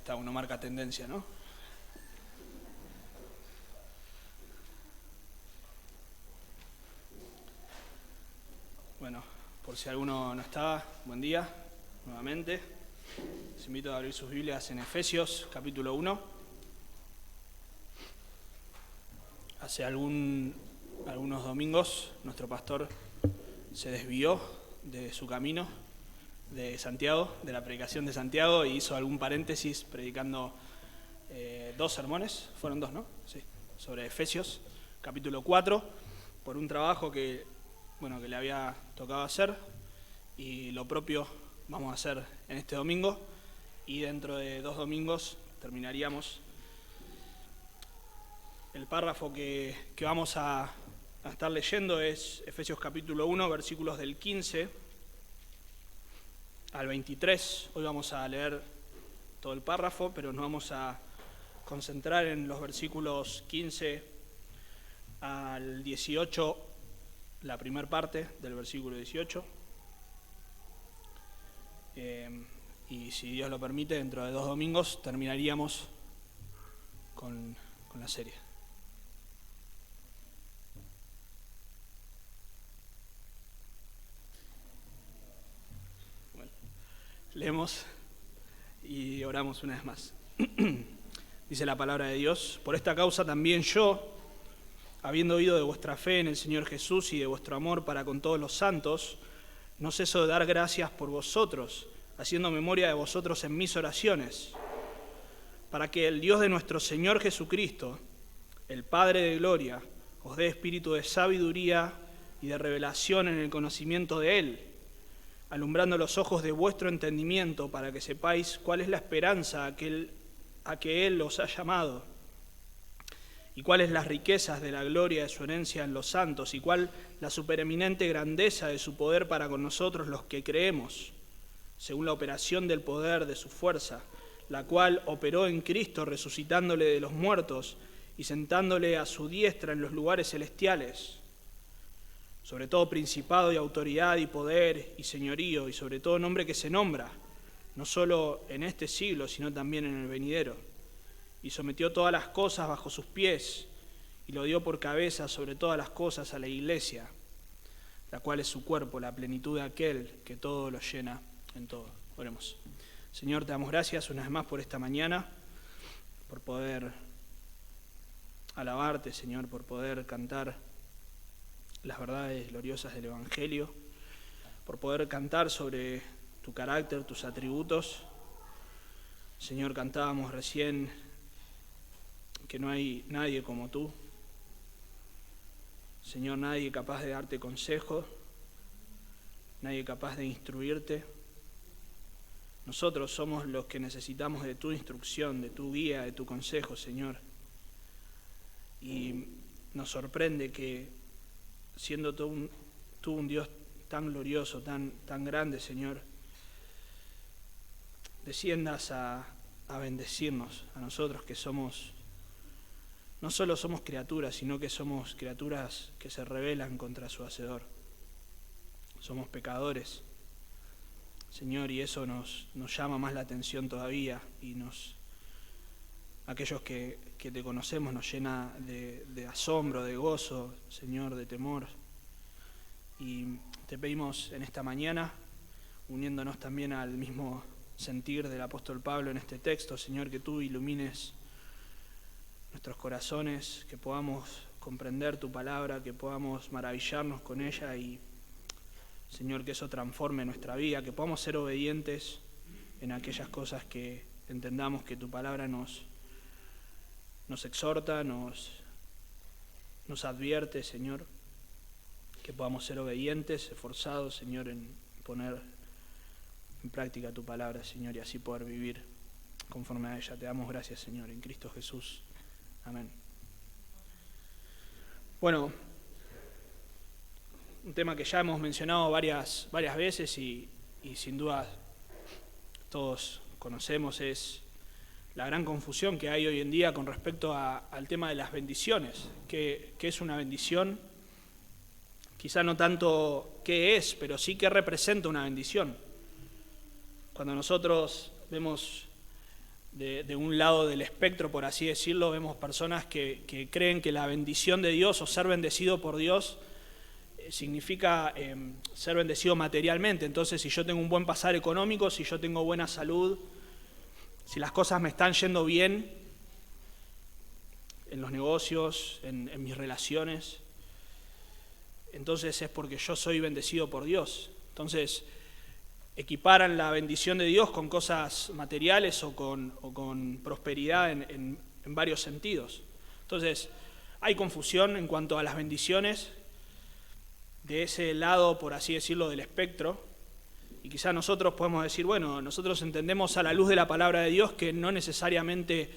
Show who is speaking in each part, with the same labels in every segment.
Speaker 1: está, uno marca tendencia, ¿no? Bueno, por si alguno no estaba, buen día, nuevamente. Les invito a abrir sus Biblias en Efesios, capítulo 1. Hace algunos domingos nuestro pastor se desvió de su camino de Santiago, de la predicación de Santiago, y hizo algún paréntesis predicando 2 sermones, fueron 2, ¿no? Sí, sobre Efesios, capítulo 4, por un trabajo que le había tocado hacer, y lo propio vamos a hacer en este domingo, y dentro de 2 domingos terminaríamos. El párrafo que vamos a estar leyendo es Efesios capítulo 1, versículos del 15 al 23. Hoy vamos a leer todo el párrafo, pero nos vamos a concentrar en los versículos 15 al 18, la primera parte del versículo 18. Y si Dios lo permite, dentro de 2 domingos terminaríamos con la serie. Leemos y oramos una vez más. Dice la palabra de Dios: por esta causa también yo, habiendo oído de vuestra fe en el Señor Jesús y de vuestro amor para con todos los santos, no ceso de dar gracias por vosotros, haciendo memoria de vosotros en mis oraciones, para que el Dios de nuestro Señor Jesucristo, el Padre de gloria, os dé espíritu de sabiduría y de revelación en el conocimiento de Él, alumbrando los ojos de vuestro entendimiento, para que sepáis cuál es la esperanza a que Él os ha llamado, y cuáles las riquezas de la gloria de su herencia en los santos, y cuál la supereminente grandeza de su poder para con nosotros los que creemos, según la operación del poder de su fuerza, la cual operó en Cristo, resucitándole de los muertos y sentándole a su diestra en los lugares celestiales, sobre todo principado y autoridad y poder y señorío, y sobre todo nombre que se nombra, no solo en este siglo, sino también en el venidero. Y sometió todas las cosas bajo sus pies, y lo dio por cabeza sobre todas las cosas a la Iglesia, la cual es su cuerpo, la plenitud de aquel que todo lo llena en todo. Oremos. Señor, te damos gracias una vez más por esta mañana, por poder alabarte, Señor, por poder cantar las verdades gloriosas del Evangelio, por poder cantar sobre tu carácter, tus atributos. Señor, cantábamos recién que no hay nadie como tú. Señor, nadie capaz de darte consejo, nadie capaz de instruirte. Nosotros somos los que necesitamos de tu instrucción, de tu guía, de tu consejo, Señor. Y nos sorprende que, siendo tú un Dios tan glorioso, tan grande, Señor, desciendas a bendecirnos, a nosotros que no solo somos criaturas, sino que somos criaturas que se rebelan contra su Hacedor. Somos pecadores, Señor, y eso nos llama más la atención todavía, y aquellos que te conocemos nos llena de asombro, de gozo, Señor, de temor. Y te pedimos en esta mañana, uniéndonos también al mismo sentir del apóstol Pablo en este texto, Señor, que tú ilumines nuestros corazones, que podamos comprender tu palabra, que podamos maravillarnos con ella y, Señor, que eso transforme nuestra vida, que podamos ser obedientes en aquellas cosas que entendamos que tu palabra nos exhorta, nos advierte, Señor, que podamos ser obedientes, esforzados, Señor, en poner en práctica tu palabra, Señor, y así poder vivir conforme a ella. Te damos gracias, Señor, en Cristo Jesús. Amén. Bueno, un tema que ya hemos mencionado varias veces y sin duda todos conocemos es la gran confusión que hay hoy en día con respecto al tema de las bendiciones. ¿Qué es una bendición? Quizá no tanto qué es, pero sí qué representa una bendición. Cuando nosotros vemos de un lado del espectro, por así decirlo, vemos personas que creen que la bendición de Dios o ser bendecido por Dios significa ser bendecido materialmente. Entonces, si yo tengo un buen pasar económico, si yo tengo buena salud, si las cosas me están yendo bien en los negocios, en mis relaciones, entonces es porque yo soy bendecido por Dios. Entonces, equiparan la bendición de Dios con cosas materiales o con prosperidad en varios sentidos. Entonces, hay confusión en cuanto a las bendiciones de ese lado, por así decirlo, del espectro. Y quizá nosotros podemos decir, bueno, nosotros entendemos a la luz de la palabra de Dios que no necesariamente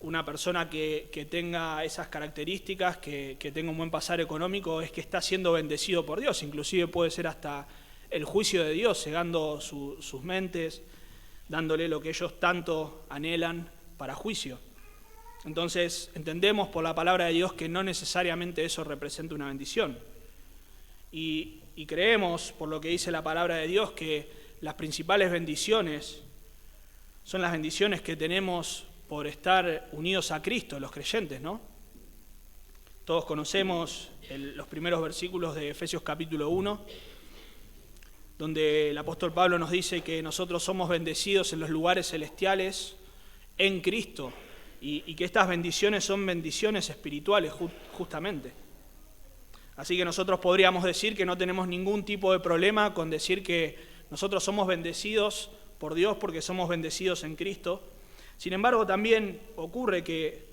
Speaker 1: una persona que tenga esas características, que tenga un buen pasar económico, es que está siendo bendecido por Dios. Inclusive puede ser hasta el juicio de Dios, cegando sus mentes, dándole lo que ellos tanto anhelan para juicio. Entonces, entendemos por la palabra de Dios que no necesariamente eso representa una bendición. Y creemos, por lo que dice la palabra de Dios, que las principales bendiciones son las bendiciones que tenemos por estar unidos a Cristo, los creyentes, ¿no? Todos conocemos los primeros versículos de Efesios capítulo 1, donde el apóstol Pablo nos dice que nosotros somos bendecidos en los lugares celestiales en Cristo y que estas bendiciones son bendiciones espirituales justamente. Así que nosotros podríamos decir que no tenemos ningún tipo de problema con decir que nosotros somos bendecidos por Dios porque somos bendecidos en Cristo. Sin embargo, también ocurre que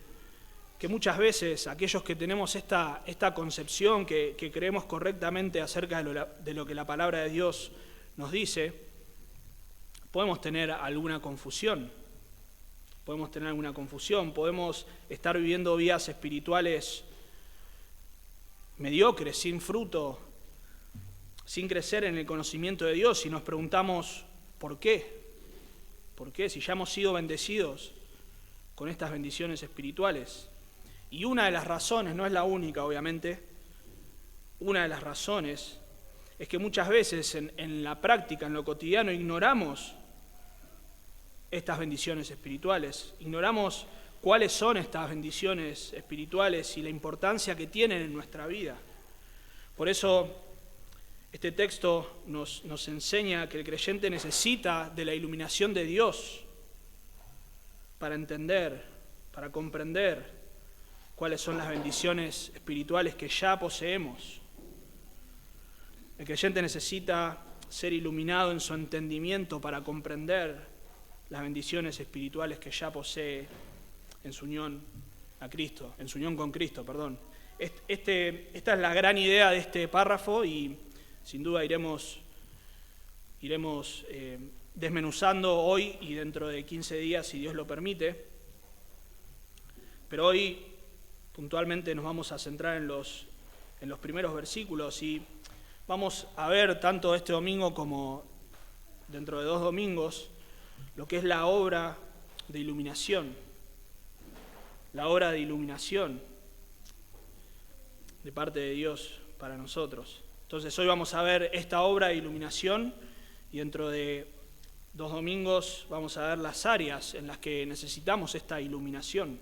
Speaker 1: muchas veces aquellos que tenemos esta concepción, que creemos correctamente acerca de lo que la palabra de Dios nos dice, podemos tener alguna confusión. Podemos estar viviendo vidas espirituales mediocres, sin fruto, sin crecer en el conocimiento de Dios, y nos preguntamos ¿por qué? ¿Por qué? Si ya hemos sido bendecidos con estas bendiciones espirituales. Y una de las razones, no es la única obviamente, una de las razones es que muchas veces en la práctica, en lo cotidiano, ignoramos estas bendiciones espirituales, ignoramos cuáles son estas bendiciones espirituales y la importancia que tienen en nuestra vida. Por eso este texto nos enseña que el creyente necesita de la iluminación de Dios para entender, para comprender cuáles son las bendiciones espirituales que ya poseemos. El creyente necesita ser iluminado en su entendimiento para comprender las bendiciones espirituales que ya posee en su unión a Cristo, en su unión con Cristo, perdón. Esta es la gran idea de este párrafo y sin duda iremos desmenuzando hoy y dentro de 15 días, si Dios lo permite. Pero hoy puntualmente nos vamos a centrar en los primeros versículos y vamos a ver tanto este domingo como dentro de 2 domingos lo que es la obra de iluminación. La obra de iluminación de parte de Dios para nosotros. Entonces hoy vamos a ver esta obra de iluminación y dentro de 2 domingos vamos a ver las áreas en las que necesitamos esta iluminación.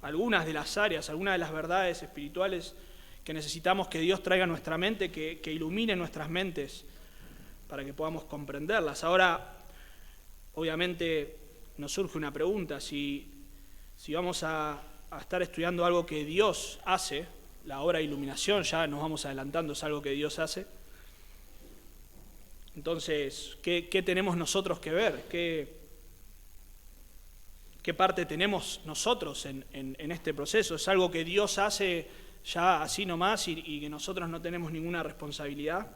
Speaker 1: Algunas de las áreas, algunas de las verdades espirituales que necesitamos que Dios traiga a nuestra mente, que ilumine nuestras mentes para que podamos comprenderlas. Ahora, obviamente, nos surge una pregunta, si vamos a estar estudiando algo que Dios hace, la obra de iluminación, ya nos vamos adelantando, es algo que Dios hace. Entonces, ¿qué tenemos nosotros que ver? ¿Qué parte tenemos nosotros en este proceso? ¿Es algo que Dios hace ya así nomás y que nosotros no tenemos ninguna responsabilidad?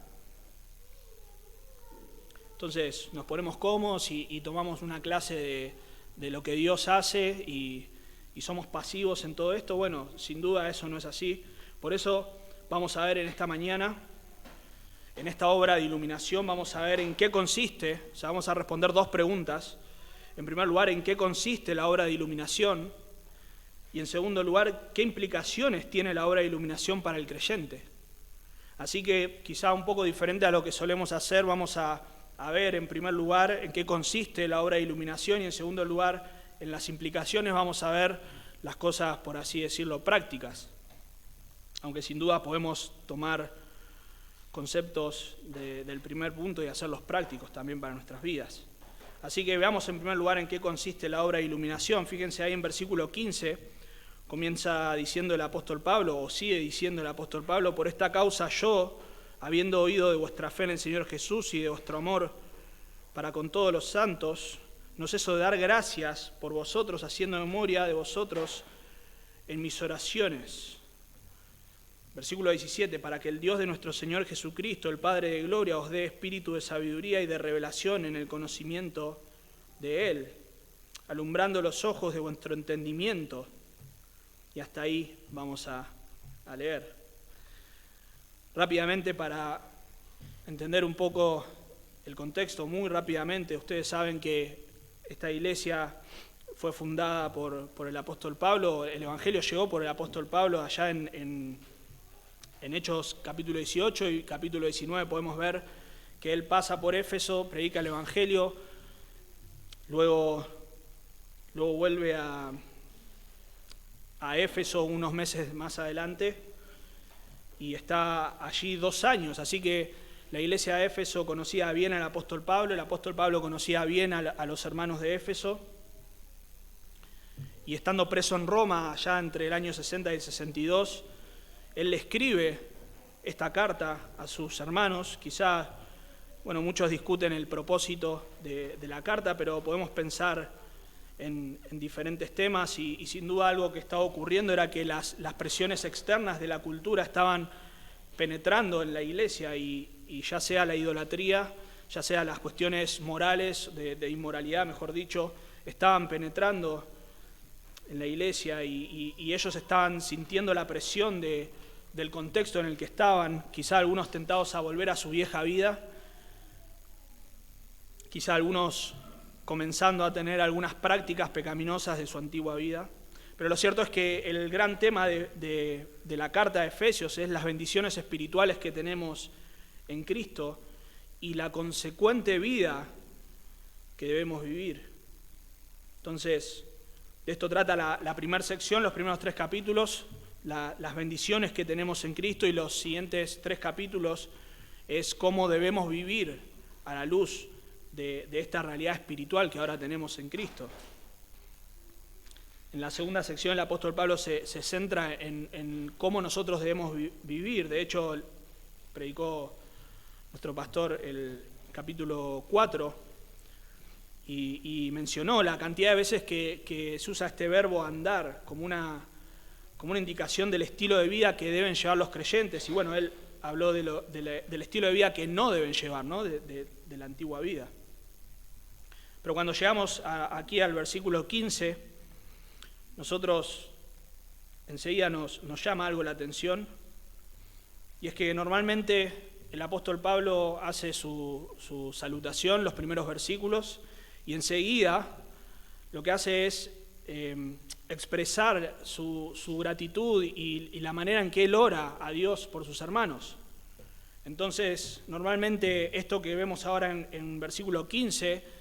Speaker 1: Entonces, nos ponemos cómodos y tomamos una clase de lo que Dios hace y somos pasivos en todo esto. Bueno, sin duda eso no es así. Por eso vamos a ver en esta mañana, en esta obra de iluminación, vamos a ver en qué consiste, o sea, vamos a responder 2 preguntas. En primer lugar, en qué consiste la obra de iluminación y en segundo lugar, qué implicaciones tiene la obra de iluminación para el creyente. Así que quizá un poco diferente a lo que solemos hacer, vamos a a ver en primer lugar en qué consiste la obra de iluminación y en segundo lugar en las implicaciones vamos a ver las cosas, por así decirlo, prácticas. Aunque sin duda podemos tomar conceptos del primer punto y hacerlos prácticos también para nuestras vidas. Así que veamos en primer lugar en qué consiste la obra de iluminación. Fíjense ahí en versículo 15, comienza diciendo el apóstol Pablo, o sigue diciendo el apóstol Pablo: por esta causa yo, habiendo oído de vuestra fe en el Señor Jesús y de vuestro amor para con todos los santos, no ceso de dar gracias por vosotros, haciendo memoria de vosotros en mis oraciones. Versículo 17, para que el Dios de nuestro Señor Jesucristo, el Padre de gloria, os dé espíritu de sabiduría y de revelación en el conocimiento de Él, alumbrando los ojos de vuestro entendimiento. Y hasta ahí vamos a leer. Rápidamente, para entender un poco el contexto, muy rápidamente, ustedes saben que esta iglesia fue fundada por el apóstol Pablo, el Evangelio llegó por el apóstol Pablo allá en Hechos capítulo 18 y capítulo 19 podemos ver que él pasa por Éfeso, predica el Evangelio, luego vuelve a Éfeso unos meses más adelante y está allí 2 años, así que la iglesia de Éfeso conocía bien al apóstol Pablo, el apóstol Pablo conocía bien a los hermanos de Éfeso, y estando preso en Roma allá entre el año 60 y el 62, él le escribe esta carta a sus hermanos. Quizá, muchos discuten el propósito de la carta, pero podemos pensar en diferentes temas y sin duda algo que estaba ocurriendo era que las presiones externas de la cultura estaban penetrando en la iglesia y ya sea la idolatría, ya sea las cuestiones morales, de inmoralidad, mejor dicho, estaban penetrando en la iglesia y ellos estaban sintiendo la presión del contexto en el que estaban, quizá algunos tentados a volver a su vieja vida, quizá algunos comenzando a tener algunas prácticas pecaminosas de su antigua vida. Pero lo cierto es que el gran tema de la carta de Efesios es las bendiciones espirituales que tenemos en Cristo y la consecuente vida que debemos vivir. Entonces, de esto trata la primera sección, los primeros 3 capítulos, las bendiciones que tenemos en Cristo, y los siguientes 3 capítulos es cómo debemos vivir a la luz de esta realidad espiritual que ahora tenemos en Cristo. En la segunda sección el apóstol Pablo se centra en cómo nosotros debemos vivir. De hecho, predicó nuestro pastor el capítulo 4 y mencionó la cantidad de veces que se usa este verbo andar como una indicación del estilo de vida que deben llevar los creyentes. Y él habló del estilo de vida que no deben llevar, ¿no? de la antigua vida. Pero cuando llegamos aquí al versículo 15, nosotros enseguida nos llama algo la atención, y es que normalmente el apóstol Pablo hace su salutación, los primeros versículos, y enseguida lo que hace es expresar su gratitud y la manera en que él ora a Dios por sus hermanos. Entonces, normalmente esto que vemos ahora en versículo 15,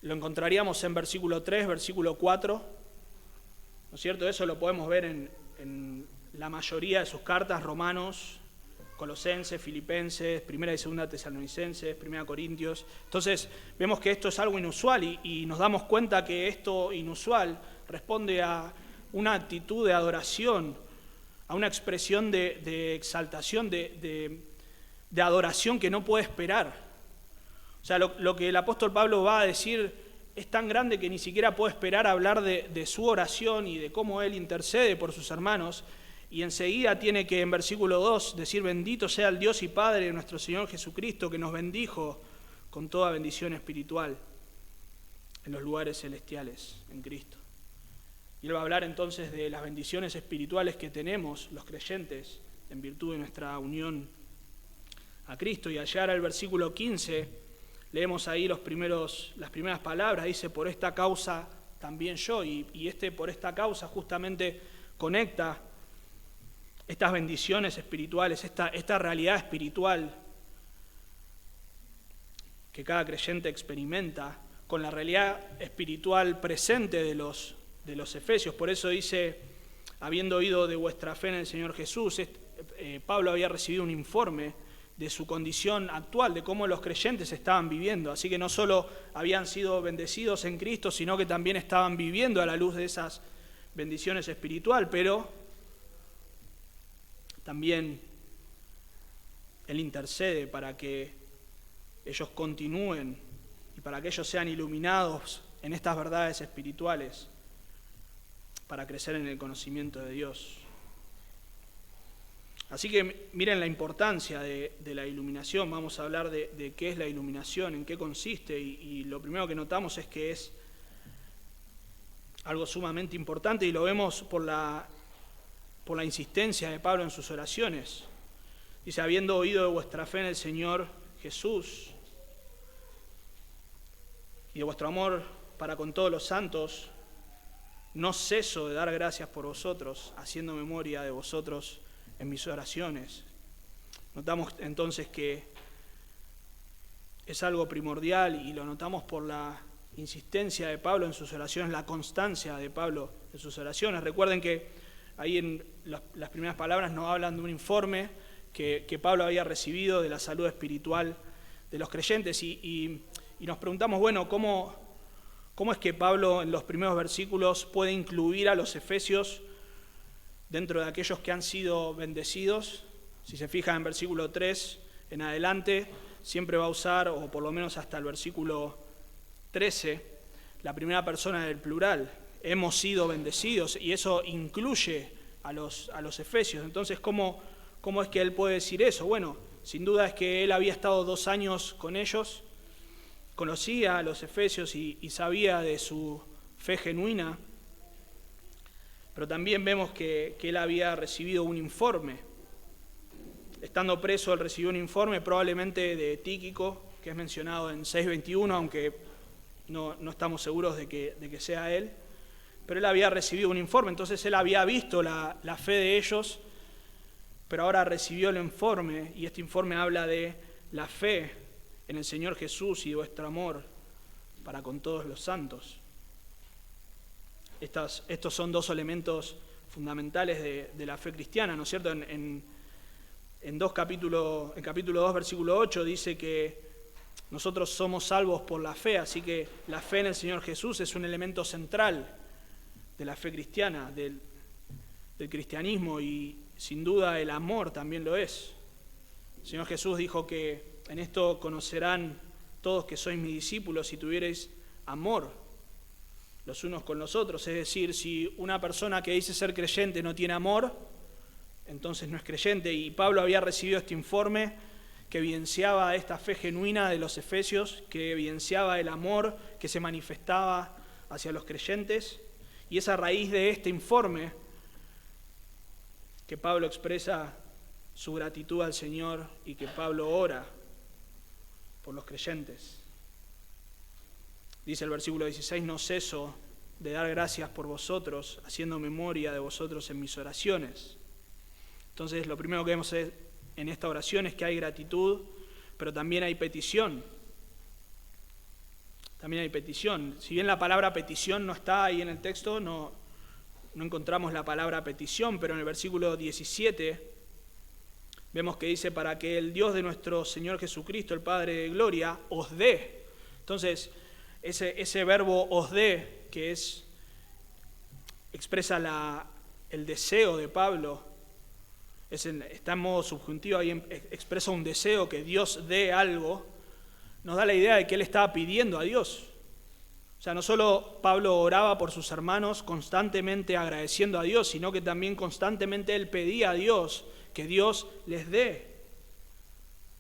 Speaker 1: lo encontraríamos en versículo 3, versículo 4, ¿no es cierto? Eso lo podemos ver en la mayoría de sus cartas: Romanos, Colosenses, Filipenses, Primera y Segunda Tesalonicenses, Primera Corintios. Entonces vemos que esto es algo inusual y nos damos cuenta que esto inusual responde a una actitud de adoración, a una expresión de exaltación, de adoración que no puede esperar. O sea, lo que el apóstol Pablo va a decir es tan grande que ni siquiera puede esperar a hablar de su oración y de cómo él intercede por sus hermanos. Y enseguida tiene que, en versículo 2, decir: bendito sea el Dios y Padre de nuestro Señor Jesucristo, que nos bendijo con toda bendición espiritual en los lugares celestiales en Cristo. Y él va a hablar entonces de las bendiciones espirituales que tenemos los creyentes en virtud de nuestra unión a Cristo. Y al llegar al versículo 15, leemos ahí las primeras palabras, dice: por esta causa también yo, y por esta causa justamente conecta estas bendiciones espirituales, esta realidad espiritual que cada creyente experimenta con la realidad espiritual presente de los efesios. Por eso dice, habiendo oído de vuestra fe en el Señor Jesús, Pablo había recibido un informe de su condición actual, de cómo los creyentes estaban viviendo. Así que no solo habían sido bendecidos en Cristo, sino que también estaban viviendo a la luz de esas bendiciones espirituales, pero también Él intercede para que ellos continúen y para que ellos sean iluminados en estas verdades espirituales, para crecer en el conocimiento de Dios. Así que miren la importancia de la iluminación. Vamos a hablar de qué es la iluminación, en qué consiste, y lo primero que notamos es que es algo sumamente importante, y lo vemos por la insistencia de Pablo en sus oraciones. Dice, habiendo oído de vuestra fe en el Señor Jesús y de vuestro amor para con todos los santos, no ceso de dar gracias por vosotros, haciendo memoria de vosotros en mis oraciones. Notamos entonces que es algo primordial, y lo notamos por la insistencia de Pablo en sus oraciones, la constancia de Pablo en sus oraciones. Recuerden que ahí en las primeras palabras nos hablan de un informe que Pablo había recibido de la salud espiritual de los creyentes, y nos preguntamos, bueno, ¿cómo es que Pablo en los primeros versículos puede incluir a los efesios dentro de aquellos que han sido bendecidos? Si se fijan en versículo 3 en adelante, siempre va a usar, o por lo menos hasta el versículo 13, la primera persona del plural. Hemos sido bendecidos, y eso incluye a los efesios. Entonces, ¿cómo es que él puede decir eso? Bueno, sin duda es que él había estado 2 años con ellos, conocía a los efesios y sabía de su fe genuina, pero también vemos que él había recibido un informe. Estando preso, él recibió un informe probablemente de Tíquico, que es mencionado en 6:21, aunque no estamos seguros de que sea él, pero él había recibido un informe. Entonces él había visto la fe de ellos, pero ahora recibió el informe, y este informe habla de la fe en el Señor Jesús y de vuestro amor para con todos los santos. Estos son 2 elementos fundamentales de la fe cristiana, ¿no es cierto? En capítulo 2, versículo 8, dice que nosotros somos salvos por la fe, así que la fe en el Señor Jesús es un elemento central de la fe cristiana, del cristianismo, y sin duda el amor también lo es. El Señor Jesús dijo que en esto conocerán todos que sois mis discípulos si tuviereis amor los unos con los otros. Es decir, si una persona que dice ser creyente no tiene amor, entonces no es creyente. Y Pablo había recibido este informe que evidenciaba esta fe genuina de los efesios, que evidenciaba el amor que se manifestaba hacia los creyentes. Y es a raíz de este informe que Pablo expresa su gratitud al Señor y que Pablo ora por los creyentes. Dice el versículo 16, no ceso de dar gracias por vosotros, haciendo memoria de vosotros en mis oraciones. Entonces, lo primero que vemos en esta oración es que hay gratitud, pero también hay petición. También hay petición. Si bien la palabra petición no está ahí en el texto, no encontramos la palabra petición, pero en el versículo 17 vemos que dice, para que el Dios de nuestro Señor Jesucristo, el Padre de gloria, os dé. Entonces, ese verbo os dé, que expresa el deseo de Pablo, está en modo subjuntivo, ahí expresa un deseo, que Dios dé algo, nos da la idea de que él estaba pidiendo a Dios. O sea, no solo Pablo oraba por sus hermanos constantemente agradeciendo a Dios, sino que también constantemente él pedía a Dios que Dios les dé,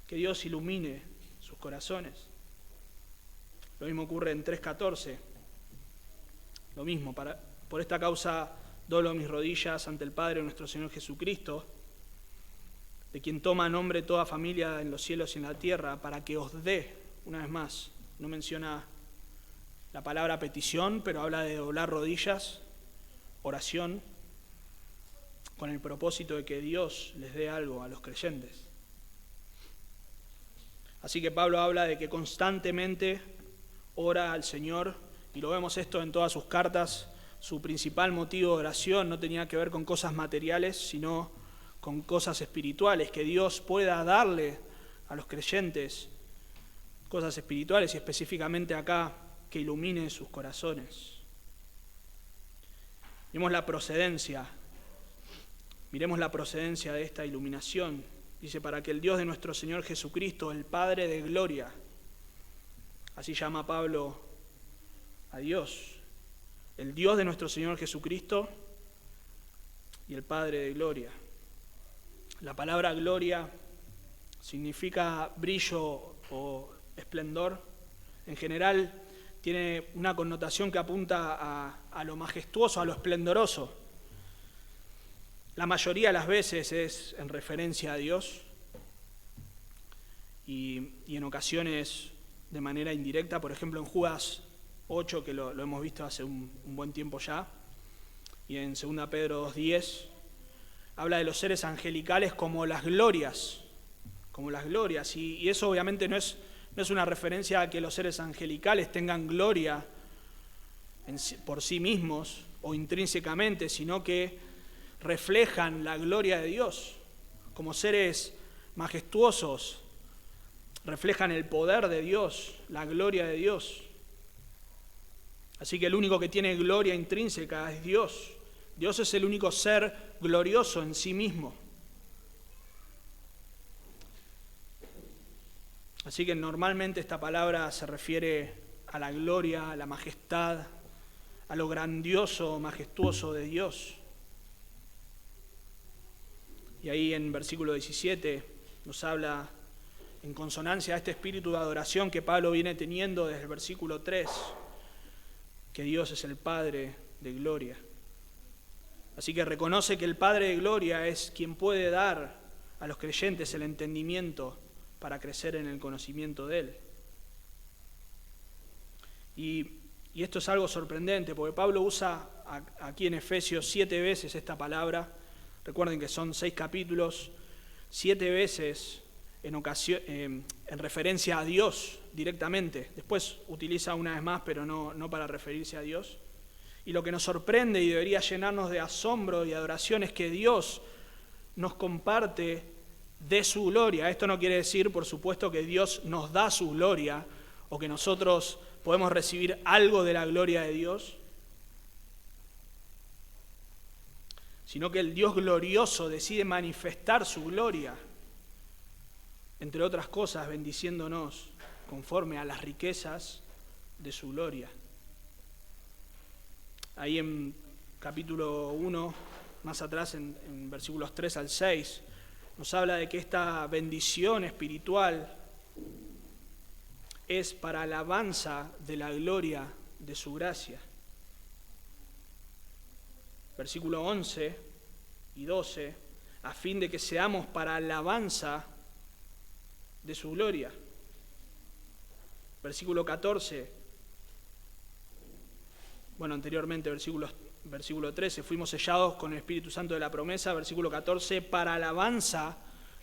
Speaker 1: que Dios ilumine sus corazones. Lo mismo ocurre en 3:14. Lo mismo, por esta causa doblo mis rodillas ante el Padre nuestro Señor Jesucristo, de quien toma nombre toda familia en los cielos y en la tierra, para que os dé, una vez más, no menciona la palabra petición, pero habla de doblar rodillas, oración, con el propósito de que Dios les dé algo a los creyentes. Así que Pablo habla de que constantemente ora al Señor, y lo vemos esto en todas sus cartas. Su principal motivo de oración no tenía que ver con cosas materiales, sino con cosas espirituales, que Dios pueda darle a los creyentes cosas espirituales, y específicamente acá, que ilumine sus corazones. Miremos la procedencia de esta iluminación. Dice, para que el Dios de nuestro Señor Jesucristo, el Padre de gloria, así llama Pablo a Dios, el Dios de nuestro Señor Jesucristo y el Padre de gloria. La palabra gloria significa brillo o esplendor. En general tiene una connotación que apunta a lo majestuoso, a lo esplendoroso. La mayoría de las veces es en referencia a Dios y en ocasiones de manera indirecta. Por ejemplo, en Judas 8, que lo hemos visto hace un buen tiempo ya, y en 2 Pedro 2:10, habla de los seres angelicales como las glorias, y eso obviamente no es una referencia a que los seres angelicales tengan gloria por sí mismos o intrínsecamente, sino que reflejan la gloria de Dios. Como seres majestuosos, reflejan el poder de Dios, la gloria de Dios. Así que el único que tiene gloria intrínseca es Dios. Dios es el único ser glorioso en sí mismo. Así que normalmente esta palabra se refiere a la gloria, a la majestad, a lo grandioso, majestuoso de Dios. Y ahí en versículo 17 nos habla en consonancia a este espíritu de adoración que Pablo viene teniendo desde el versículo 3, que Dios es el Padre de gloria. Así que reconoce que el Padre de gloria es quien puede dar a los creyentes el entendimiento para crecer en el conocimiento de Él. Y esto es algo sorprendente, porque Pablo usa aquí en Efesios 7 veces esta palabra. Recuerden que son 6 capítulos, 7 veces en referencia a Dios directamente. Después utiliza una vez más, pero no para referirse a Dios. Y lo que nos sorprende y debería llenarnos de asombro y adoración es que Dios nos comparte de su gloria. Esto no quiere decir, por supuesto, que Dios nos da su gloria o que nosotros podemos recibir algo de la gloria de Dios, sino que el Dios glorioso decide manifestar su gloria, entre otras cosas, bendiciéndonos conforme a las riquezas de su gloria. Ahí en capítulo 1, más atrás, en versículos 3 al 6, nos habla de que esta bendición espiritual es para alabanza de la gloria de su gracia. Versículo 11 y 12, a fin de que seamos para alabanza de su gloria. Versículo 14, anteriormente, versículo 13, fuimos sellados con el Espíritu Santo de la promesa. Versículo 14, para alabanza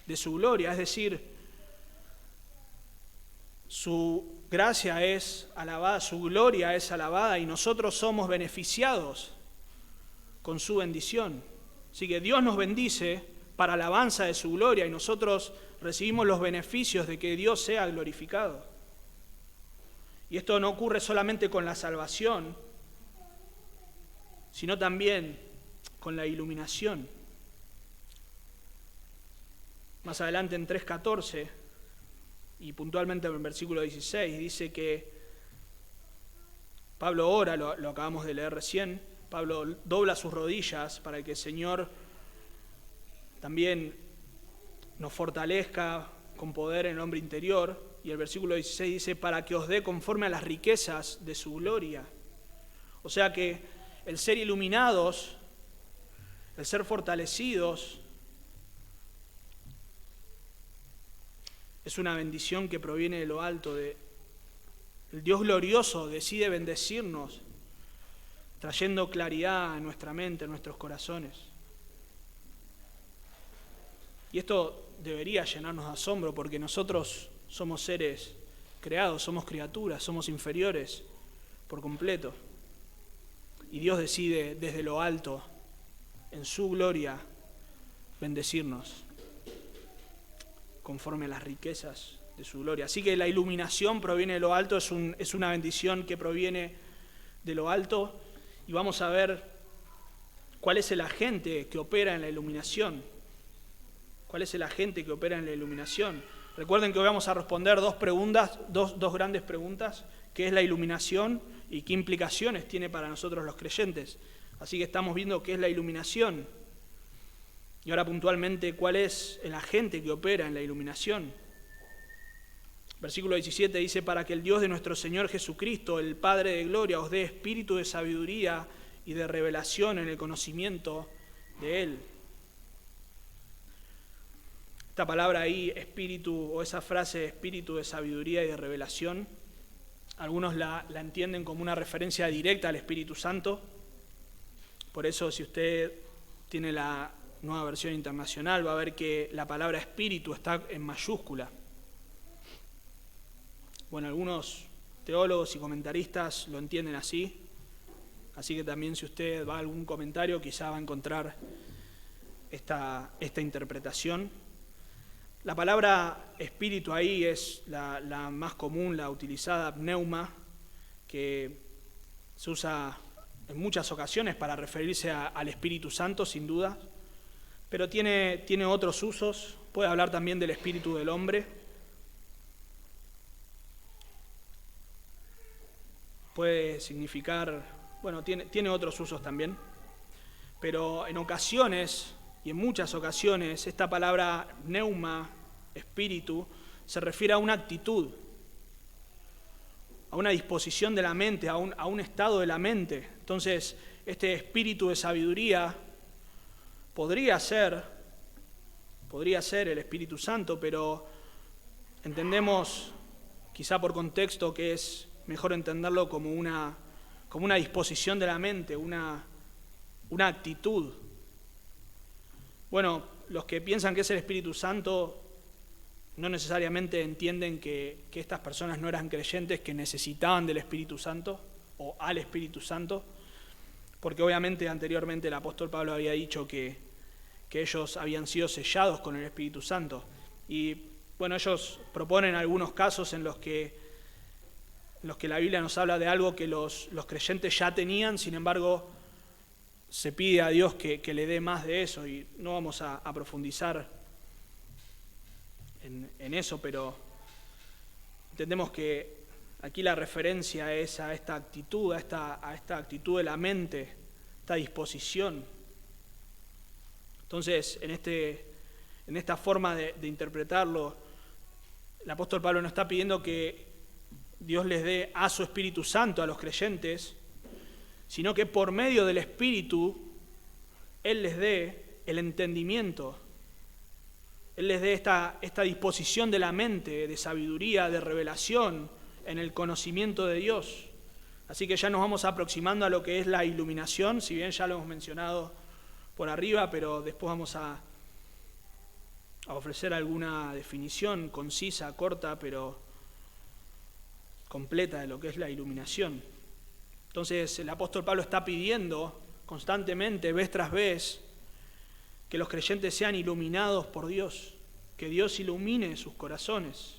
Speaker 1: de su gloria, es decir, su gracia es alabada, su gloria es alabada y nosotros somos beneficiados con su bendición. Así que Dios nos bendice para alabanza de su gloria y nosotros recibimos los beneficios de que Dios sea glorificado. Y esto no ocurre solamente con la salvación, sino también con la iluminación. Más adelante en 3:14 y puntualmente en el versículo 16 dice que Pablo ora, lo acabamos de leer recién, Pablo dobla sus rodillas para que el Señor también nos fortalezca con poder en el hombre interior, y el versículo 16 dice, para que os dé conforme a las riquezas de su gloria. O sea que el ser iluminados, el ser fortalecidos, es una bendición que proviene de lo alto. El Dios glorioso decide bendecirnos, trayendo claridad a nuestra mente, a nuestros corazones. Y esto debería llenarnos de asombro, porque nosotros somos seres creados, somos criaturas, somos inferiores por completo. Y Dios decide desde lo alto, en su gloria, bendecirnos conforme a las riquezas de su gloria. Así que la iluminación proviene de lo alto, es una bendición que proviene de lo alto. Y vamos a ver cuál es el agente que opera en la iluminación. ¿Cuál es el agente que opera en la iluminación? Recuerden que hoy vamos a responder dos grandes preguntas. ¿Qué es la iluminación y qué implicaciones tiene para nosotros los creyentes? Así que estamos viendo qué es la iluminación. Y ahora puntualmente, ¿cuál es el agente que opera en la iluminación? Versículo 17 dice, para que el Dios de nuestro Señor Jesucristo, el Padre de gloria, os dé espíritu de sabiduría y de revelación en el conocimiento de Él. Esta palabra ahí, espíritu, o esa frase, espíritu de sabiduría y de revelación, algunos la entienden como una referencia directa al Espíritu Santo. Por eso, si usted tiene la Nueva Versión Internacional, va a ver que la palabra espíritu está en mayúscula. Bueno, algunos teólogos y comentaristas lo entienden así. Así que también si usted va a algún comentario, quizá va a encontrar esta interpretación. La palabra espíritu ahí es la más común, la utilizada, pneuma, que se usa en muchas ocasiones para referirse al Espíritu Santo, sin duda, pero tiene otros usos. Puede hablar también del espíritu del hombre. Puede significar, bueno, tiene otros usos también, pero en ocasiones, y en muchas ocasiones, esta palabra pneuma, espíritu, se refiere a una actitud, a una disposición de la mente, a un estado de la mente. Entonces, este espíritu de sabiduría podría ser el Espíritu Santo, pero entendemos, quizá por contexto, que es mejor entenderlo como una disposición de la mente, una actitud. Bueno, los que piensan que es el Espíritu Santo no necesariamente entienden que estas personas no eran creyentes, que necesitaban del Espíritu Santo o al Espíritu Santo, porque obviamente anteriormente el apóstol Pablo había dicho que ellos habían sido sellados con el Espíritu Santo. Y bueno, ellos proponen algunos casos en los que la Biblia nos habla de algo que los creyentes ya tenían, sin embargo, se pide a Dios que le dé más de eso, y no vamos a profundizar en eso, pero entendemos que aquí la referencia es a esta actitud, a esta actitud de la mente, esta disposición. Entonces, en esta forma de interpretarlo, el apóstol Pablo no está pidiendo que Dios les dé a su Espíritu Santo a los creyentes, sino que por medio del Espíritu Él les dé el entendimiento, Él les dé esta disposición de la mente, de sabiduría, de revelación en el conocimiento de Dios. Así que ya nos vamos aproximando a lo que es la iluminación, si bien ya lo hemos mencionado por arriba, pero después vamos a ofrecer alguna definición concisa, corta, pero completa de lo que es la iluminación. Entonces el apóstol Pablo está pidiendo constantemente, vez tras vez, que los creyentes sean iluminados por Dios, que Dios ilumine sus corazones.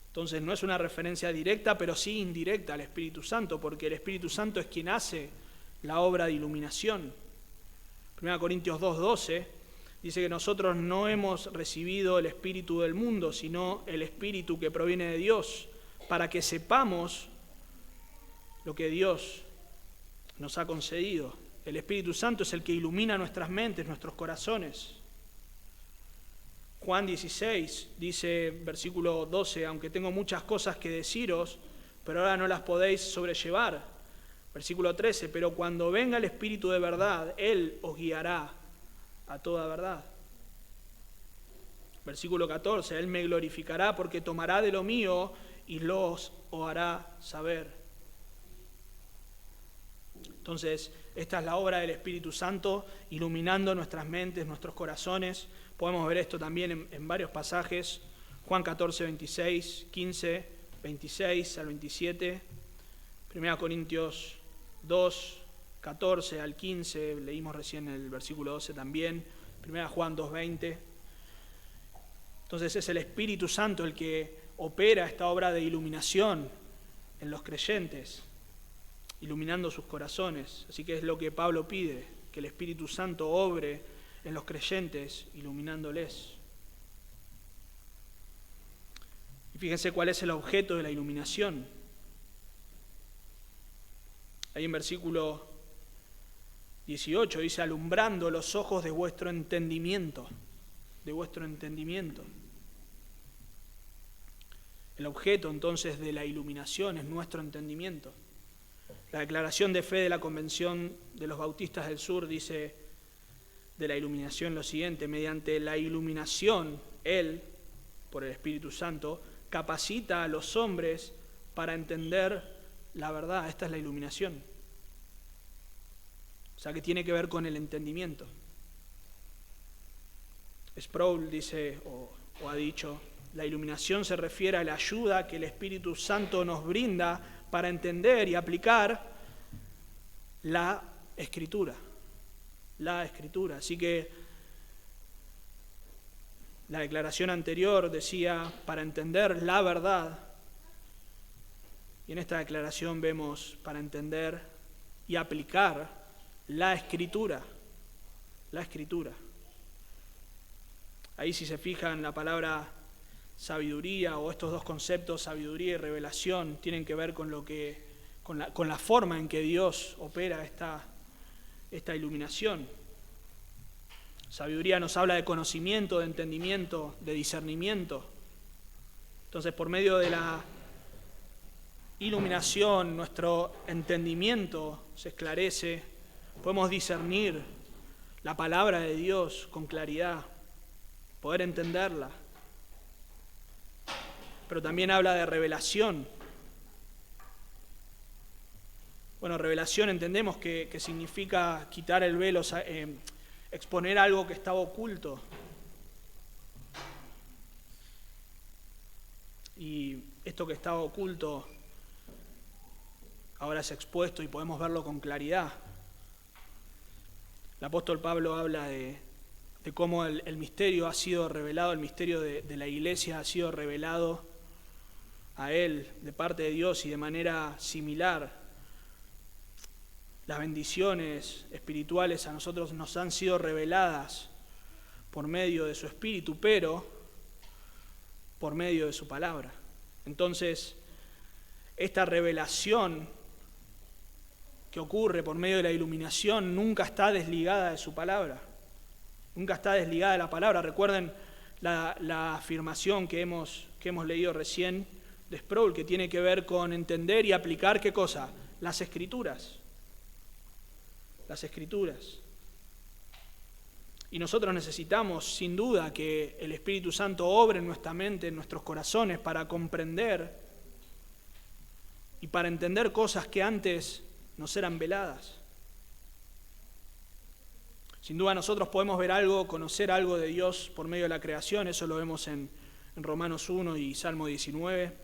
Speaker 1: Entonces no es una referencia directa, pero sí indirecta al Espíritu Santo, porque el Espíritu Santo es quien hace la obra de iluminación. 1 Corintios 2:12 dice que nosotros no hemos recibido el espíritu del mundo, sino el espíritu que proviene de Dios, para que sepamos lo que Dios nos ha concedido. El Espíritu Santo es el que ilumina nuestras mentes, nuestros corazones. Juan 16 dice, versículo 12, aunque tengo muchas cosas que deciros, pero ahora no las podéis sobrellevar. Versículo 13, pero cuando venga el Espíritu de verdad, Él os guiará a toda verdad. Versículo 14, Él me glorificará porque tomará de lo mío y os hará saber. Entonces, esta es la obra del Espíritu Santo, iluminando nuestras mentes, nuestros corazones. Podemos ver esto también en varios pasajes. Juan 14, 26, 15, 26 al 27. 1 Corintios 2, 14 al 15. Leímos recién el versículo 12 también. 1 Juan 2, 20. Entonces es el Espíritu Santo el que opera esta obra de iluminación en los creyentes, iluminando sus corazones. Así que es lo que Pablo pide, que el Espíritu Santo obre en los creyentes, iluminándoles. Y fíjense cuál es el objeto de la iluminación. Ahí en versículo 18 dice, alumbrando los ojos de vuestro entendimiento, de vuestro entendimiento. El objeto entonces de la iluminación es nuestro entendimiento. La declaración de fe de la Convención de los Bautistas del Sur dice de la iluminación lo siguiente: mediante la iluminación, Él, por el Espíritu Santo, capacita a los hombres para entender la verdad. Esta es la iluminación. O sea, que tiene que ver con el entendimiento. Sproul dice, o ha dicho, la iluminación se refiere a la ayuda que el Espíritu Santo nos brinda para entender y aplicar la Escritura. La Escritura. Así que la declaración anterior decía para entender la verdad. Y en esta declaración vemos para entender y aplicar la Escritura. La Escritura. Ahí si se fijan la palabra sabiduría o estos dos conceptos, sabiduría y revelación, tienen que ver con con la forma en que Dios opera esta iluminación. Sabiduría nos habla de conocimiento, de entendimiento, de discernimiento. Entonces, por medio de la iluminación, nuestro entendimiento se esclarece, podemos discernir la palabra de Dios con claridad, poder entenderla. Pero también habla de revelación. Bueno, revelación entendemos que significa quitar el velo, exponer algo que estaba oculto. Y esto que estaba oculto ahora es expuesto y podemos verlo con claridad. El apóstol Pablo habla de cómo el misterio ha sido revelado, el misterio de la iglesia ha sido revelado a él de parte de Dios, y de manera similar las bendiciones espirituales a nosotros nos han sido reveladas por medio de su Espíritu, pero por medio de su palabra. Entonces, esta revelación que ocurre por medio de la iluminación nunca está desligada de su palabra. Nunca está desligada de la palabra. Recuerden la afirmación que hemos leído recién de Sproul, que tiene que ver con entender y aplicar, ¿qué cosa? Las Escrituras. Las Escrituras. Y nosotros necesitamos, sin duda, que el Espíritu Santo obre en nuestra mente, en nuestros corazones, para comprender y para entender cosas que antes nos eran veladas. Sin duda nosotros podemos ver algo, conocer algo de Dios por medio de la creación. Eso lo vemos en Romanos 1 y Salmo 19.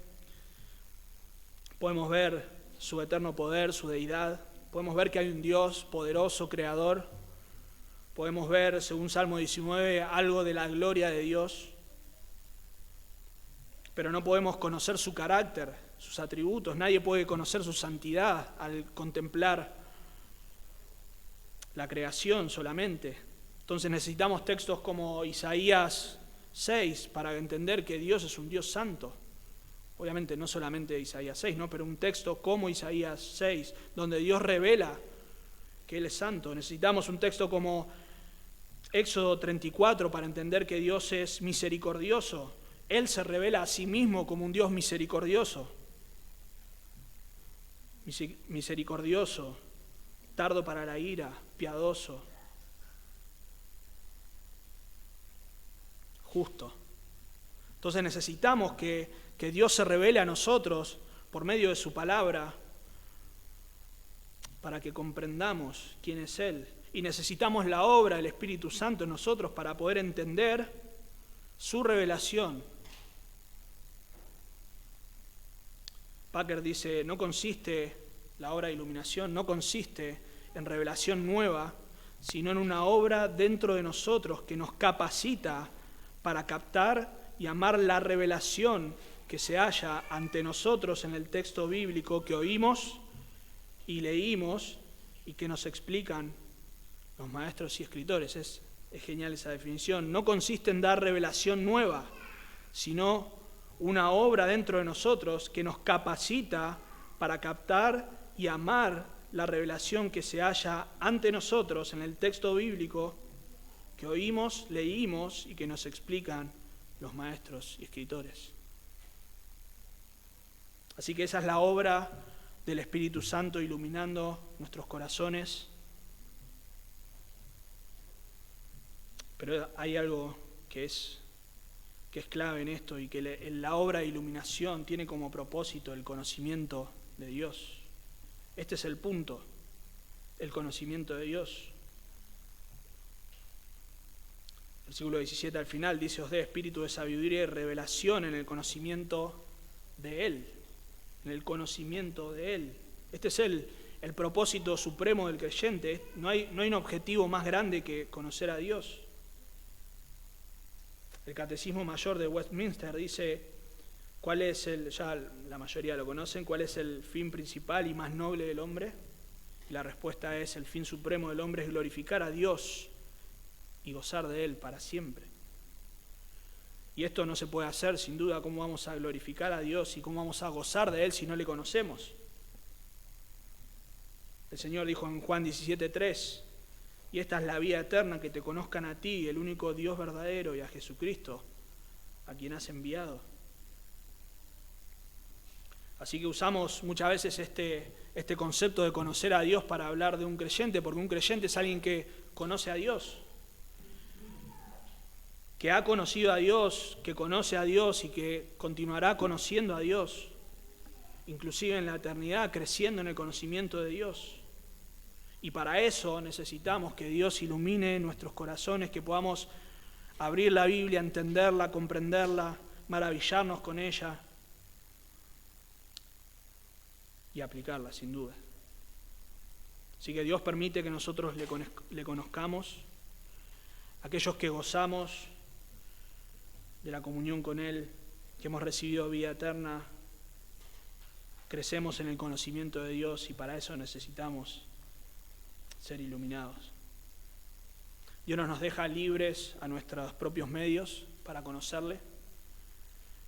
Speaker 1: Podemos ver su eterno poder, su deidad. Podemos ver que hay un Dios poderoso, creador. Podemos ver, según Salmo 19, algo de la gloria de Dios. Pero no podemos conocer su carácter, sus atributos. Nadie puede conocer su santidad al contemplar la creación solamente. Entonces necesitamos textos como Isaías 6 para entender que Dios es un Dios santo. Obviamente no solamente Isaías 6, ¿no? Pero un texto como Isaías 6, donde Dios revela que Él es santo. Necesitamos un texto como Éxodo 34 para entender que Dios es misericordioso. Él se revela a sí mismo como un Dios misericordioso. Misericordioso, tardo para la ira, piadoso, justo. Entonces necesitamos que Dios se revele a nosotros por medio de su palabra para que comprendamos quién es Él. Y necesitamos la obra del Espíritu Santo en nosotros para poder entender su revelación. Packer dice, la obra de iluminación no consiste en revelación nueva, sino en una obra dentro de nosotros que nos capacita para captar y amar la revelación que se halla ante nosotros en el texto bíblico que oímos y leímos y que nos explican los maestros y escritores. Es genial esa definición. No consiste en dar revelación nueva, sino una obra dentro de nosotros que nos capacita para captar y amar la revelación que se halla ante nosotros en el texto bíblico que oímos, leímos y que nos explican los maestros y escritores. Así que esa es la obra del Espíritu Santo iluminando nuestros corazones. Pero hay algo que es clave en esto y que la obra de iluminación tiene como propósito el conocimiento de Dios. Este es el punto, el conocimiento de Dios. Versículo 17 al final dice, os dé espíritu de sabiduría y revelación en el conocimiento de Él. En el conocimiento de Él. Este es el propósito supremo del creyente. No hay un objetivo más grande que conocer a Dios. El Catecismo Mayor de Westminster dice, ¿cuál es ya la mayoría lo conocen, cuál es el fin principal y más noble del hombre? Y la respuesta es, el fin supremo del hombre es glorificar a Dios y gozar de Él para siempre. Y esto no se puede hacer, sin duda. ¿Cómo vamos a glorificar a Dios y cómo vamos a gozar de Él si no le conocemos? El Señor dijo en Juan 17:3, y esta es la vida eterna, que te conozcan a ti, el único Dios verdadero, y a Jesucristo, a quien has enviado. Así que usamos muchas veces este concepto de conocer a Dios para hablar de un creyente, porque un creyente es alguien que conoce a Dios, que ha conocido a Dios, que conoce a Dios y que continuará conociendo a Dios, inclusive en la eternidad, creciendo en el conocimiento de Dios. Y para eso necesitamos que Dios ilumine nuestros corazones, que podamos abrir la Biblia, entenderla, comprenderla, maravillarnos con ella y aplicarla, sin duda. Así que Dios permite que nosotros le conozcamos, aquellos que gozamos de la comunión con Él, que hemos recibido vida eterna, crecemos en el conocimiento de Dios y para eso necesitamos ser iluminados. Dios no nos deja libres a nuestros propios medios para conocerle.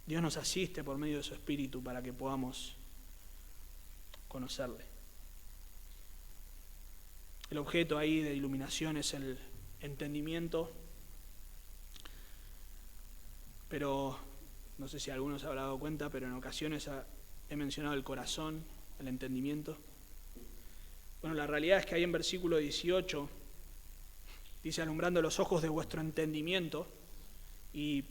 Speaker 1: Dios nos asiste por medio de su Espíritu para que podamos conocerle. El objeto ahí de iluminación es el entendimiento, pero no sé si alguno se habrá dado cuenta, pero en ocasiones he mencionado el corazón, el entendimiento. Bueno, la realidad es que ahí en versículo 18 dice, alumbrando los ojos de vuestro entendimiento, y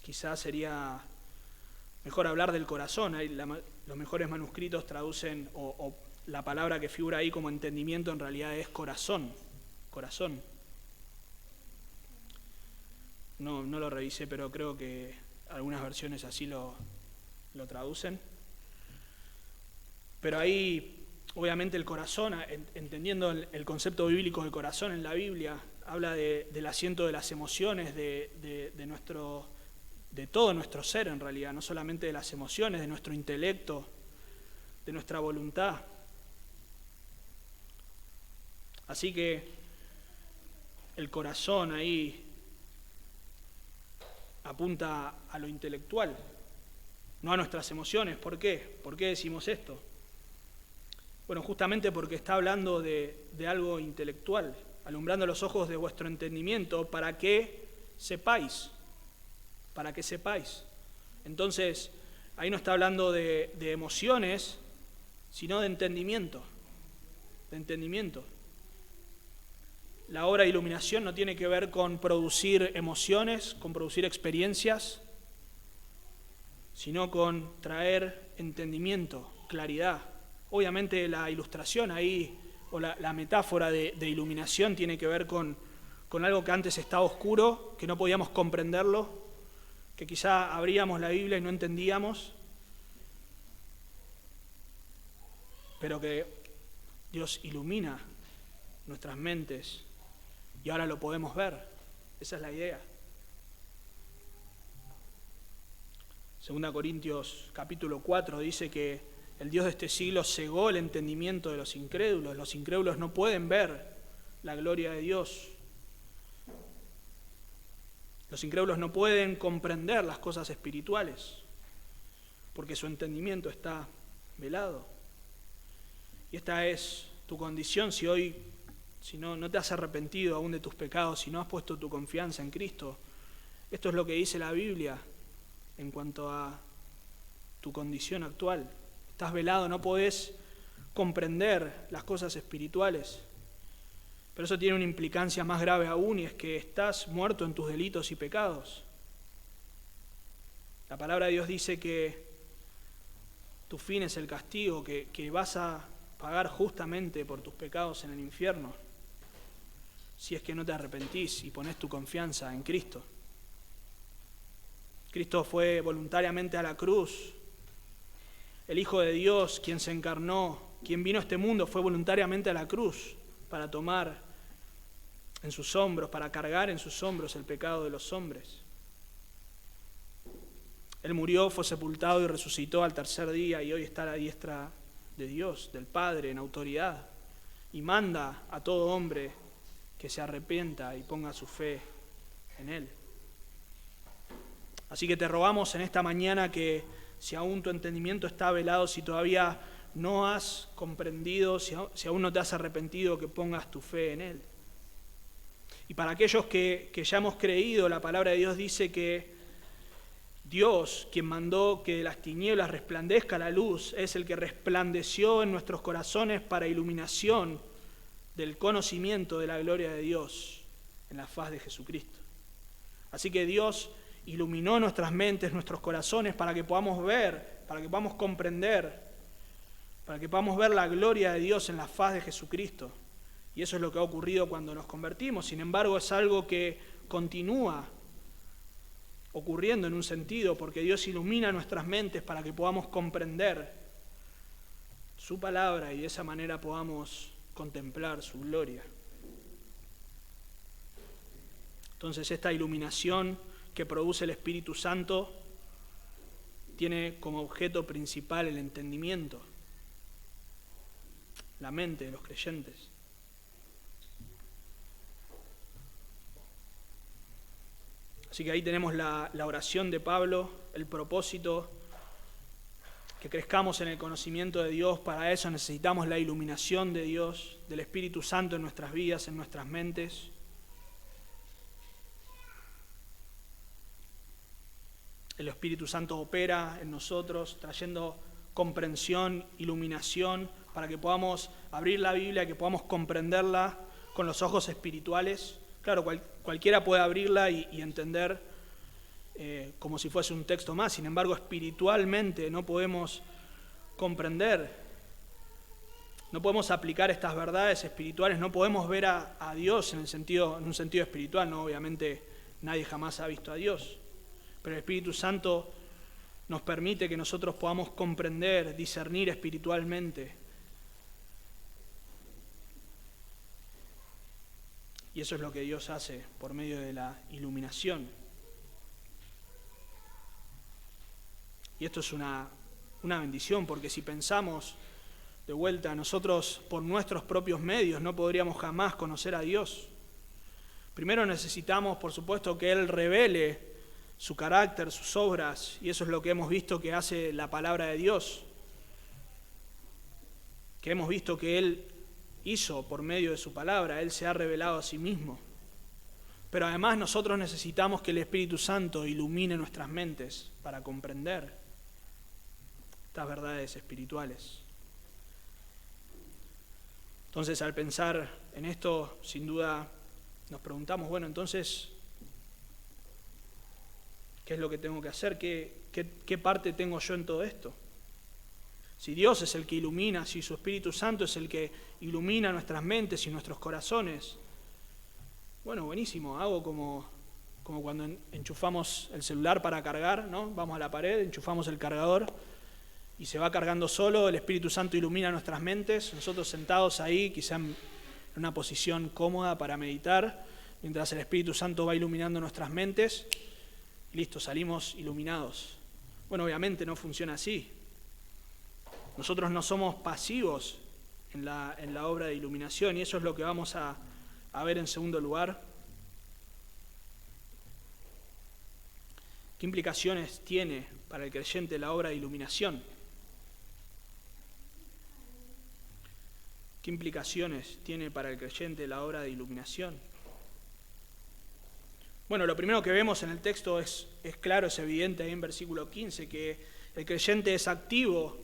Speaker 1: quizás sería mejor hablar del corazón. Ahí los mejores manuscritos traducen, o la palabra que figura ahí como entendimiento en realidad es corazón. No lo revisé, pero creo que algunas versiones así lo traducen. Pero ahí, obviamente, el corazón, entendiendo el concepto bíblico del corazón en la Biblia, habla del asiento de las emociones, de todo nuestro ser en realidad, no solamente de las emociones, de nuestro intelecto, de nuestra voluntad. Así que el corazón ahí apunta a lo intelectual, no a nuestras emociones. ¿Por qué? ¿Por qué decimos esto? Bueno, justamente porque está hablando de algo intelectual, alumbrando los ojos de vuestro entendimiento para que sepáis. Entonces, ahí no está hablando de emociones, sino de entendimiento. La obra de iluminación no tiene que ver con producir emociones, con producir experiencias, sino con traer entendimiento, claridad, Obviamente la ilustración ahí, o la metáfora de iluminación tiene que ver con algo que antes estaba oscuro, que no podíamos comprenderlo, que quizá abríamos la Biblia y no entendíamos, pero que Dios ilumina nuestras mentes y ahora lo podemos ver. Esa es la idea. 2 Corintios capítulo 4 dice que el Dios de este siglo cegó el entendimiento de los incrédulos. Los incrédulos no pueden ver la gloria de Dios. Los incrédulos no pueden comprender las cosas espirituales porque su entendimiento está velado. Y esta es tu condición si hoy, si no te has arrepentido aún de tus pecados, si no has puesto tu confianza en Cristo. Esto es lo que dice la Biblia en cuanto a tu condición actual. Estás velado, no podés comprender las cosas espirituales. Pero eso tiene una implicancia más grave aún, y es que estás muerto en tus delitos y pecados. La palabra de Dios dice que tu fin es el castigo, que vas a pagar justamente por tus pecados en el infierno, si es que no te arrepentís y pones tu confianza en Cristo. Cristo fue voluntariamente a la cruz. El Hijo de Dios, quien se encarnó, quien vino a este mundo, fue voluntariamente a la cruz para tomar en sus hombros, para cargar en sus hombros el pecado de los hombres. Él murió, fue sepultado y resucitó al tercer día, y hoy está a la diestra de Dios, del Padre, en autoridad, y manda a todo hombre que se arrepienta y ponga su fe en Él. Así que te rogamos en esta mañana que si aún tu entendimiento está velado, si todavía no has comprendido, si aún no te has arrepentido, que pongas tu fe en Él. Y para aquellos que ya hemos creído, la palabra de Dios dice que Dios, quien mandó que de las tinieblas resplandezca la luz, es el que resplandeció en nuestros corazones para iluminación del conocimiento de la gloria de Dios en la faz de Jesucristo. Así que Dios iluminó nuestras mentes, nuestros corazones, para que podamos ver, para que podamos comprender, para que podamos ver la gloria de Dios en la faz de Jesucristo. Y eso es lo que ha ocurrido cuando nos convertimos. Sin embargo, es algo que continúa ocurriendo en un sentido, porque Dios ilumina nuestras mentes para que podamos comprender su palabra y de esa manera podamos contemplar su gloria. Entonces, esta iluminación que produce el Espíritu Santo tiene como objeto principal el entendimiento, la mente de los creyentes. Así que ahí tenemos la oración de Pablo, el propósito, que crezcamos en el conocimiento de Dios. Para eso necesitamos la iluminación de Dios, del Espíritu Santo en nuestras vidas, en nuestras mentes. El Espíritu Santo opera en nosotros, trayendo comprensión, iluminación, para que podamos abrir la Biblia, que podamos comprenderla con los ojos espirituales. Claro, cualquiera puede abrirla y entender como si fuese un texto más. Sin embargo, espiritualmente no podemos comprender, no podemos aplicar estas verdades espirituales, no podemos ver a Dios en un sentido espiritual. No, obviamente nadie jamás ha visto a Dios, pero el Espíritu Santo nos permite que nosotros podamos comprender, discernir espiritualmente. Y eso es lo que Dios hace por medio de la iluminación. Y esto es una bendición, porque si pensamos de vuelta, nosotros por nuestros propios medios no podríamos jamás conocer a Dios. Primero necesitamos, por supuesto, que Él revele su carácter, sus obras, y eso es lo que hemos visto que hace la palabra de Dios, que hemos visto que Él hizo por medio de su palabra. Él se ha revelado a sí mismo. Pero además nosotros necesitamos que el Espíritu Santo ilumine nuestras mentes para comprender estas verdades espirituales. Entonces, al pensar en esto, sin duda nos preguntamos, bueno, entonces, ¿qué es lo que tengo que hacer? ¿Qué parte tengo yo en todo esto? Si Dios es el que ilumina, si su Espíritu Santo es el que ilumina nuestras mentes y nuestros corazones, bueno, buenísimo, hago como cuando enchufamos el celular para cargar, ¿no? Vamos a la pared, enchufamos el cargador y se va cargando solo, el Espíritu Santo ilumina nuestras mentes, nosotros sentados ahí, quizá en una posición cómoda para meditar, mientras el Espíritu Santo va iluminando nuestras mentes, y listo, salimos iluminados. Bueno, obviamente no funciona así. Nosotros no somos pasivos en la obra de iluminación, y eso es lo que vamos a ver en segundo lugar. ¿Qué implicaciones tiene para el creyente la obra de iluminación? ¿Qué implicaciones tiene para el creyente la obra de iluminación? Bueno, lo primero que vemos en el texto es claro, es evidente ahí en versículo 15, que el creyente es activo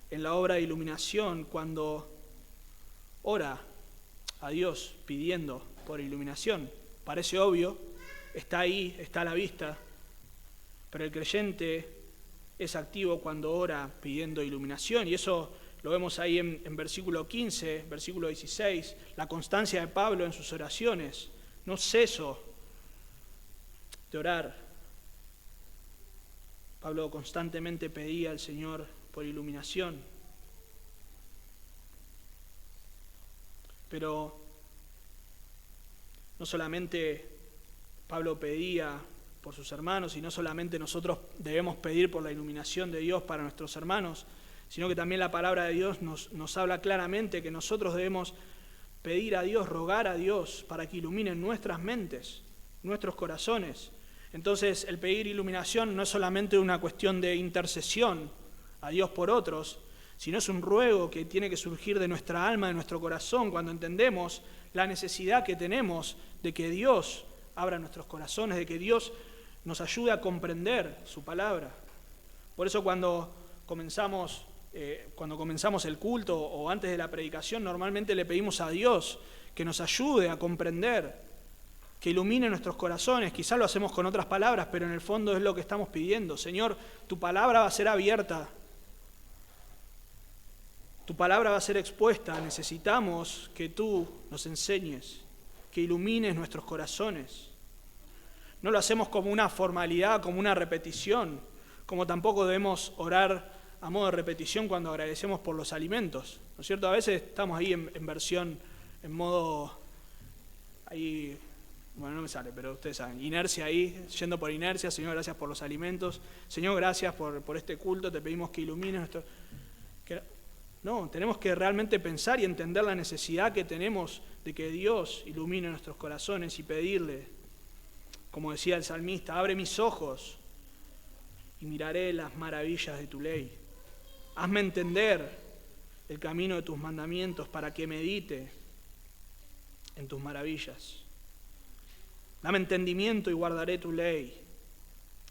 Speaker 1: en la obra de iluminación cuando ora a Dios pidiendo por iluminación. Parece obvio, está ahí, está a la vista, pero el creyente es activo cuando ora pidiendo iluminación, y eso lo vemos ahí en versículo 15, versículo 16, la constancia de Pablo en sus oraciones. No ceso de orar. Pablo constantemente pedía al Señor por iluminación. Pero no solamente Pablo pedía por sus hermanos, y no solamente nosotros debemos pedir por la iluminación de Dios para nuestros hermanos, sino que también la palabra de Dios nos habla claramente que nosotros debemos pedir a Dios, rogar a Dios para que ilumine nuestras mentes, nuestros corazones. Entonces, el pedir iluminación no es solamente una cuestión de intercesión a Dios por otros, sino es un ruego que tiene que surgir de nuestra alma, de nuestro corazón, cuando entendemos la necesidad que tenemos de que Dios abra nuestros corazones, de que Dios nos ayude a comprender su palabra. Por eso cuando comenzamos el culto o antes de la predicación, normalmente le pedimos a Dios que nos ayude a comprender, que ilumine nuestros corazones. Quizás lo hacemos con otras palabras, pero en el fondo es lo que estamos pidiendo. Señor, tu palabra va a ser abierta, tu palabra va a ser expuesta. Necesitamos que tú nos enseñes, que ilumines nuestros corazones. No lo hacemos como una formalidad, como una repetición, como tampoco debemos orar a modo de repetición cuando agradecemos por los alimentos, ¿no es cierto? A veces estamos ahí en versión, en modo, ahí, bueno, no me sale, pero ustedes saben, inercia ahí, yendo por inercia. Señor, gracias por los alimentos. Señor, gracias por este culto, te pedimos que ilumines nuestro... No, tenemos que realmente pensar y entender la necesidad que tenemos de que Dios ilumine nuestros corazones y pedirle, como decía el salmista, abre mis ojos y miraré las maravillas de tu ley. Hazme entender el camino de tus mandamientos para que medite en tus maravillas. Dame entendimiento y guardaré tu ley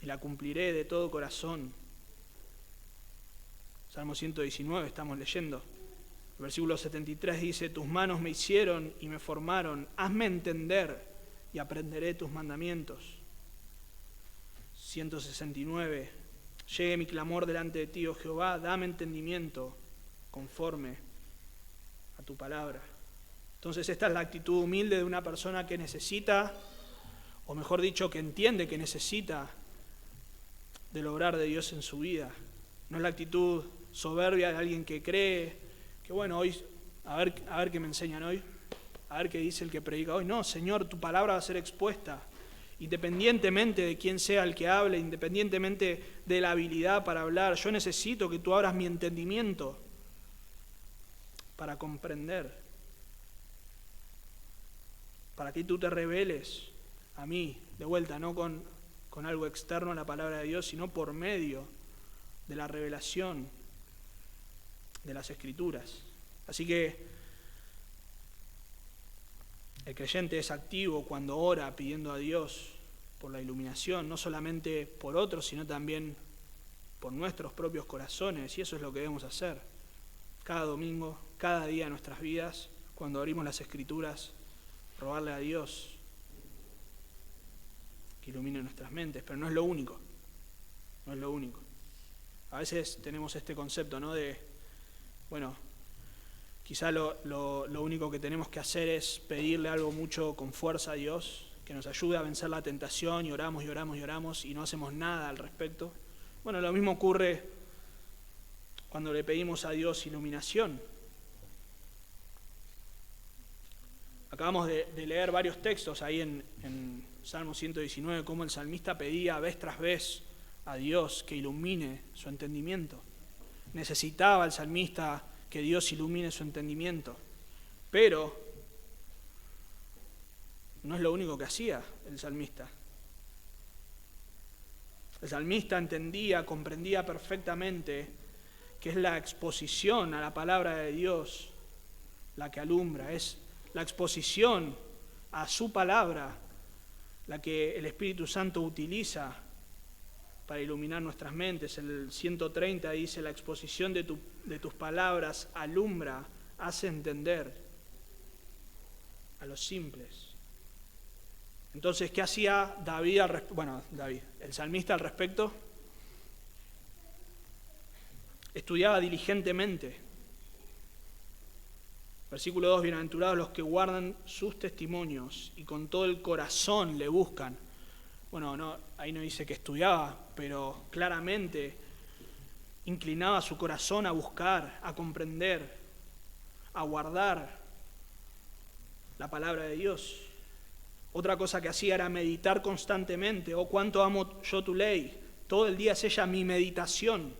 Speaker 1: y la cumpliré de todo corazón. Salmo 119 estamos leyendo. El versículo 73 dice, tus manos me hicieron y me formaron. Hazme entender y aprenderé tus mandamientos. 169, llegue mi clamor delante de ti, oh Jehová, dame entendimiento conforme a tu palabra. Entonces esta es la actitud humilde de una persona que necesita, o mejor dicho, que entiende que necesita del obrar de Dios en su vida. No es la actitud soberbia de alguien que cree que bueno, hoy, a ver qué me enseñan hoy, a ver qué dice el que predica hoy. No, Señor, tu palabra va a ser expuesta, independientemente de quién sea el que hable, independientemente de la habilidad para hablar. Yo necesito que tú abras mi entendimiento para comprender, para que tú te reveles a mí, de vuelta, no con algo externo a la palabra de Dios, sino por medio de la revelación de las Escrituras. Así que el creyente es activo cuando ora pidiendo a Dios por la iluminación, no solamente por otros, sino también por nuestros propios corazones, y eso es lo que debemos hacer cada domingo, cada día de nuestras vidas, cuando abrimos las Escrituras, rogarle a Dios que ilumine nuestras mentes, pero no es lo único, no es lo único. A veces tenemos este concepto, ¿no?, de Bueno, quizá lo único que tenemos que hacer es pedirle algo mucho con fuerza a Dios, que nos ayude a vencer la tentación, y oramos y oramos y oramos y no hacemos nada al respecto. Bueno, lo mismo ocurre cuando le pedimos a Dios iluminación. Acabamos de leer varios textos ahí en Salmo 119, cómo el salmista pedía vez tras vez a Dios que ilumine su entendimiento. Necesitaba el salmista que Dios ilumine su entendimiento, pero no es lo único que hacía el salmista. El salmista entendía, comprendía perfectamente que es la exposición a la palabra de Dios la que alumbra, es la exposición a su palabra la que el Espíritu Santo utiliza para iluminar nuestras mentes. El 130 dice, la exposición de tus palabras alumbra, hace entender a los simples. Entonces, ¿qué hacía David el salmista al respecto? Estudiaba diligentemente. Versículo 2, bienaventurados los que guardan sus testimonios y con todo el corazón le buscan. Bueno, no, ahí no dice que estudiaba, pero claramente inclinaba su corazón a buscar, a comprender, a guardar la palabra de Dios. Otra cosa que hacía era meditar constantemente. Oh, cuánto amo yo tu ley. Todo el día es ella mi meditación.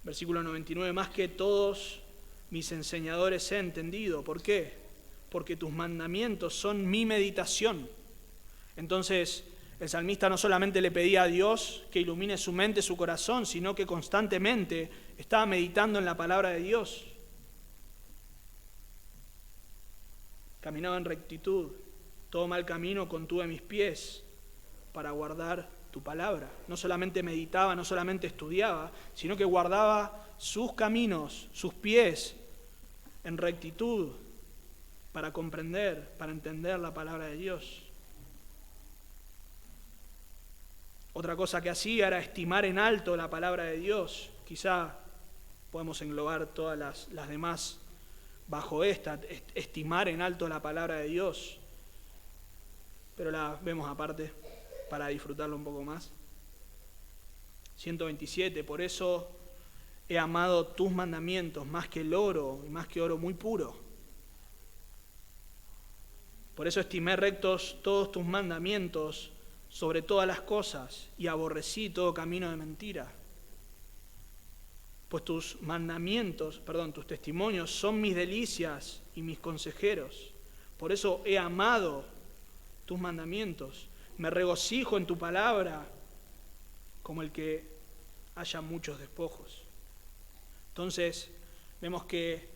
Speaker 1: Versículo 99, más que todos mis enseñadores he entendido. ¿Por qué? Porque tus mandamientos son mi meditación. Entonces, el salmista no solamente le pedía a Dios que ilumine su mente, su corazón, sino que constantemente estaba meditando en la palabra de Dios. Caminaba en rectitud, todo mal camino contuve mis pies para guardar tu palabra. No solamente meditaba, no solamente estudiaba, sino que guardaba sus caminos, sus pies en rectitud para comprender, para entender la palabra de Dios. Otra cosa que hacía era estimar en alto la palabra de Dios. Quizá podemos englobar todas las demás bajo esta, estimar en alto la palabra de Dios, pero la vemos aparte para disfrutarlo un poco más. 127, por eso he amado tus mandamientos más que el oro y más que oro muy puro. Por eso estimé rectos todos tus mandamientos sobre todas las cosas y aborrecí todo camino de mentira. Pues tus testimonios son mis delicias y mis consejeros. Por eso he amado tus mandamientos. Me regocijo en tu palabra como el que haya muchos despojos. Entonces, vemos que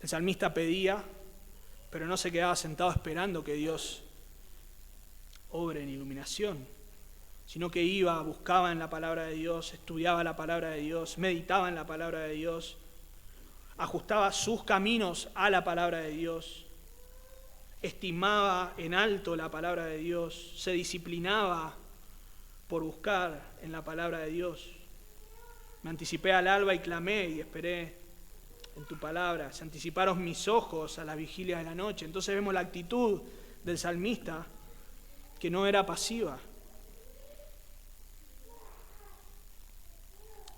Speaker 1: el salmista pedía, pero no se quedaba sentado esperando que Dios obre en iluminación, sino que iba, buscaba en la palabra de Dios, estudiaba la palabra de Dios, meditaba en la palabra de Dios, ajustaba sus caminos a la palabra de Dios, estimaba en alto la palabra de Dios, se disciplinaba por buscar en la palabra de Dios. Me anticipé al alba y clamé y esperé en tu palabra. Se anticiparon mis ojos a las vigilias de la noche. Entonces vemos la actitud del salmista, que no era pasiva.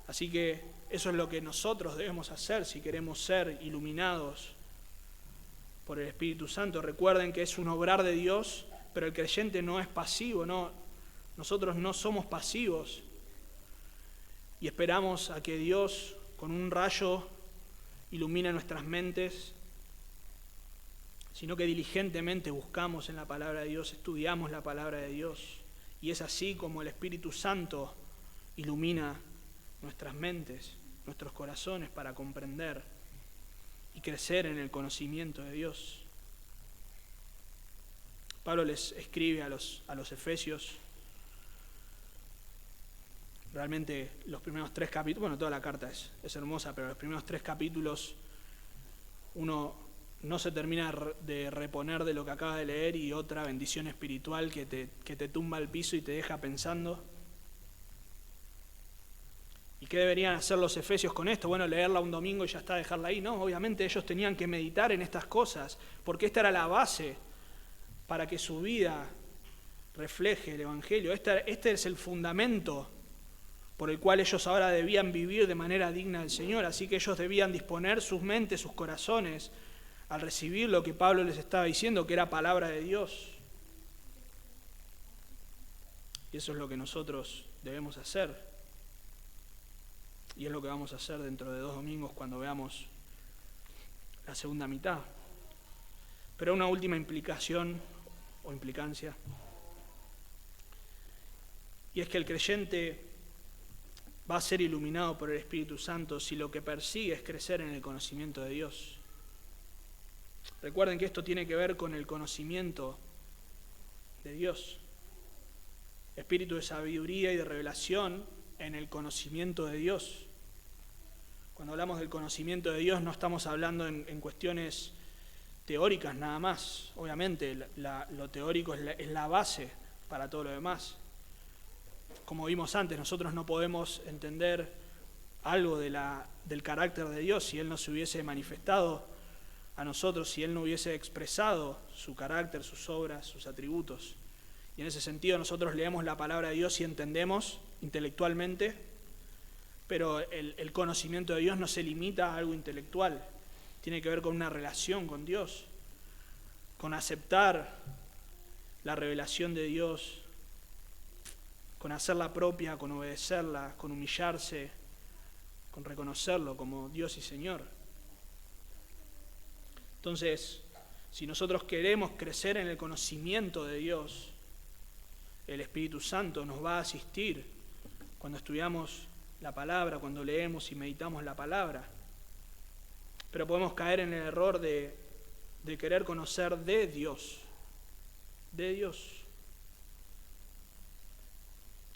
Speaker 1: Así que eso es lo que nosotros debemos hacer si queremos ser iluminados por el Espíritu Santo. Recuerden que es un obrar de Dios, pero el creyente no es pasivo, no. Nosotros no somos pasivos y esperamos a que Dios con un rayo ilumine nuestras mentes, sino que diligentemente buscamos en la palabra de Dios, estudiamos la palabra de Dios, y es así como el Espíritu Santo ilumina nuestras mentes, nuestros corazones para comprender y crecer en el conocimiento de Dios. Pablo les escribe a los Efesios. Realmente los primeros 3 capítulos, bueno, toda la carta es hermosa, pero los primeros 3 capítulos uno no se termina de reponer de lo que acaba de leer, y otra bendición espiritual que te tumba al piso y te deja pensando. ¿Y qué deberían hacer los efesios con esto? Bueno, leerla un domingo y ya está, dejarla ahí. No, obviamente ellos tenían que meditar en estas cosas, porque esta era la base para que su vida refleje el Evangelio. Este es el fundamento por el cual ellos ahora debían vivir de manera digna del Señor. Así que ellos debían disponer sus mentes, sus corazones, al recibir lo que Pablo les estaba diciendo, que era palabra de Dios. Y eso es lo que nosotros debemos hacer. Y es lo que vamos a hacer dentro de 2 domingos cuando veamos la segunda mitad. Pero una última implicación o implicancia, y es que el creyente va a ser iluminado por el Espíritu Santo si lo que persigue es crecer en el conocimiento de Dios. Recuerden que esto tiene que ver con el conocimiento de Dios. Espíritu de sabiduría y de revelación en el conocimiento de Dios. Cuando hablamos del conocimiento de Dios no estamos hablando en cuestiones teóricas nada más. Obviamente lo teórico es la base para todo lo demás. Como vimos antes, nosotros no podemos entender algo del carácter de Dios si Él no se hubiese manifestado a nosotros, si Él no hubiese expresado su carácter, sus obras, sus atributos. Y en ese sentido nosotros leemos la palabra de Dios y entendemos intelectualmente, pero el conocimiento de Dios no se limita a algo intelectual, tiene que ver con una relación con Dios, con aceptar la revelación de Dios, con hacerla propia, con obedecerla, con humillarse, con reconocerlo como Dios y Señor. Entonces, si nosotros queremos crecer en el conocimiento de Dios, el Espíritu Santo nos va a asistir cuando estudiamos la palabra, cuando leemos y meditamos la palabra. Pero podemos caer en el error de querer conocer de Dios,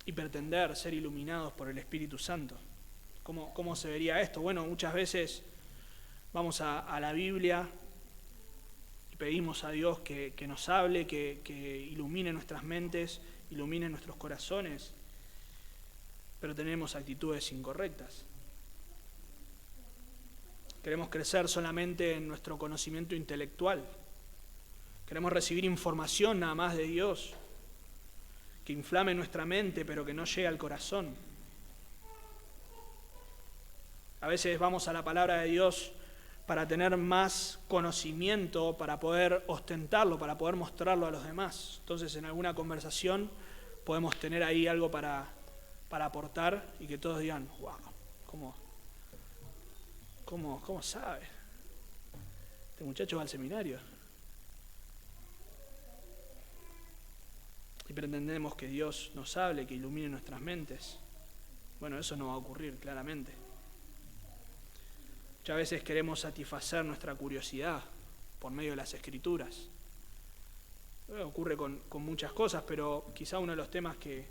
Speaker 1: y pretender ser iluminados por el Espíritu Santo. ¿Cómo se vería esto? Bueno, muchas veces vamos a la Biblia y pedimos a Dios que nos hable, que ilumine nuestras mentes, ilumine nuestros corazones, pero tenemos actitudes incorrectas. Queremos crecer solamente en nuestro conocimiento intelectual. Queremos recibir información nada más de Dios, que inflame nuestra mente, pero que no llegue al corazón. A veces vamos a la palabra de Dios para tener más conocimiento, para poder ostentarlo, para poder mostrarlo a los demás. Entonces, en alguna conversación podemos tener ahí algo para aportar y que todos digan, wow, ¿cómo sabe? Este muchacho va al seminario. Y pretendemos que Dios nos hable, que ilumine nuestras mentes. Bueno, eso no va a ocurrir, claramente. Muchas veces queremos satisfacer nuestra curiosidad por medio de las Escrituras. Ocurre con muchas cosas, pero quizá uno de los temas que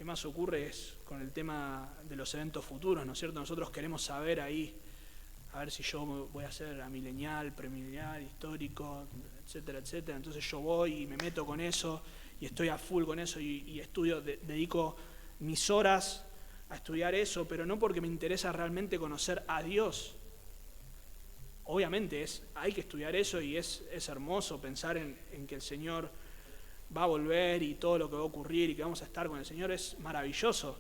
Speaker 1: más ocurre es con el tema de los eventos futuros, ¿no es cierto? Nosotros queremos saber ahí, a ver si yo voy a ser amilenial, premilenial, histórico, etcétera, etcétera. Entonces yo voy y me meto con eso y estoy a full con eso y estudio, dedico mis horas a estudiar eso, pero no porque me interesa realmente conocer a Dios. Obviamente hay que estudiar eso y es hermoso pensar en que el Señor va a volver y todo lo que va a ocurrir y que vamos a estar con el Señor es maravilloso.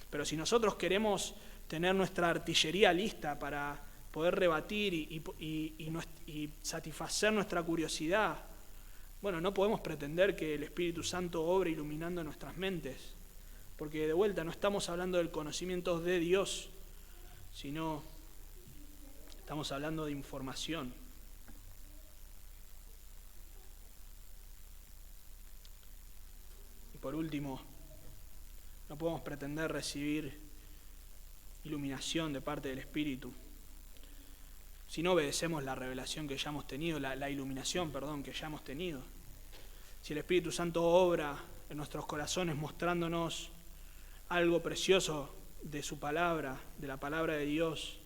Speaker 1: Pero si nosotros queremos tener nuestra artillería lista para poder rebatir y satisfacer nuestra curiosidad, bueno, no podemos pretender que el Espíritu Santo obre iluminando nuestras mentes, porque de vuelta no estamos hablando del conocimiento de Dios, sino estamos hablando de información. Y por último, no podemos pretender recibir iluminación de parte del Espíritu si no obedecemos la revelación que ya hemos tenido, la iluminación, que ya hemos tenido. Si el Espíritu Santo obra en nuestros corazones mostrándonos algo precioso de su palabra, de la palabra de Dios,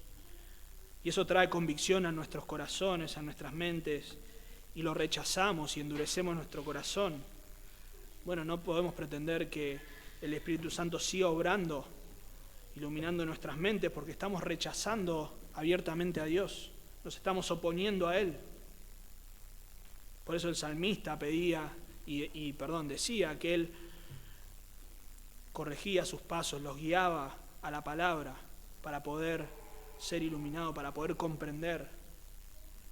Speaker 1: y eso trae convicción a nuestros corazones, a nuestras mentes, y lo rechazamos y endurecemos nuestro corazón, bueno, no podemos pretender que el Espíritu Santo siga obrando iluminando nuestras mentes porque estamos rechazando abiertamente a Dios, nos estamos oponiendo a Él. Por eso el salmista pedía decía que Él corregía sus pasos, los guiaba a la palabra para poder ser iluminado, para poder comprender.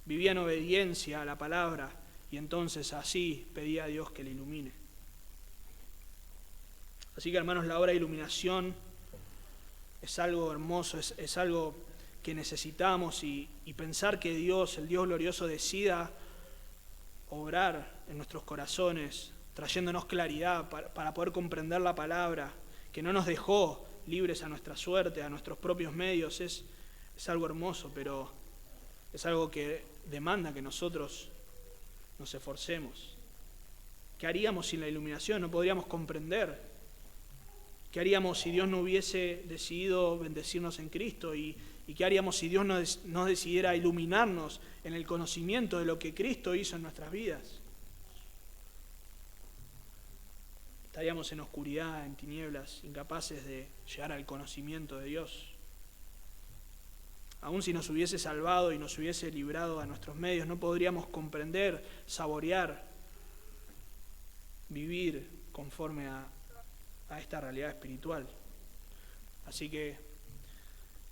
Speaker 1: Vivía en obediencia a la palabra y entonces así pedía a Dios que le ilumine. Así que, hermanos, la obra de iluminación es algo hermoso, es algo que necesitamos y pensar que Dios, el Dios glorioso, decida obrar en nuestros corazones, trayéndonos claridad para poder comprender la palabra, que no nos dejó libres a nuestra suerte, a nuestros propios medios, es algo hermoso, pero es algo que demanda que nosotros nos esforcemos. ¿Qué haríamos sin la iluminación? No podríamos comprender. ¿Qué haríamos si Dios no hubiese decidido bendecirnos en Cristo? ¿Y qué haríamos si Dios no decidiera iluminarnos en el conocimiento de lo que Cristo hizo en nuestras vidas? Estaríamos en oscuridad, en tinieblas, incapaces de llegar al conocimiento de Dios. Aun si nos hubiese salvado y nos hubiese librado a nuestros medios, no podríamos comprender, saborear, vivir conforme a esta realidad espiritual. Así que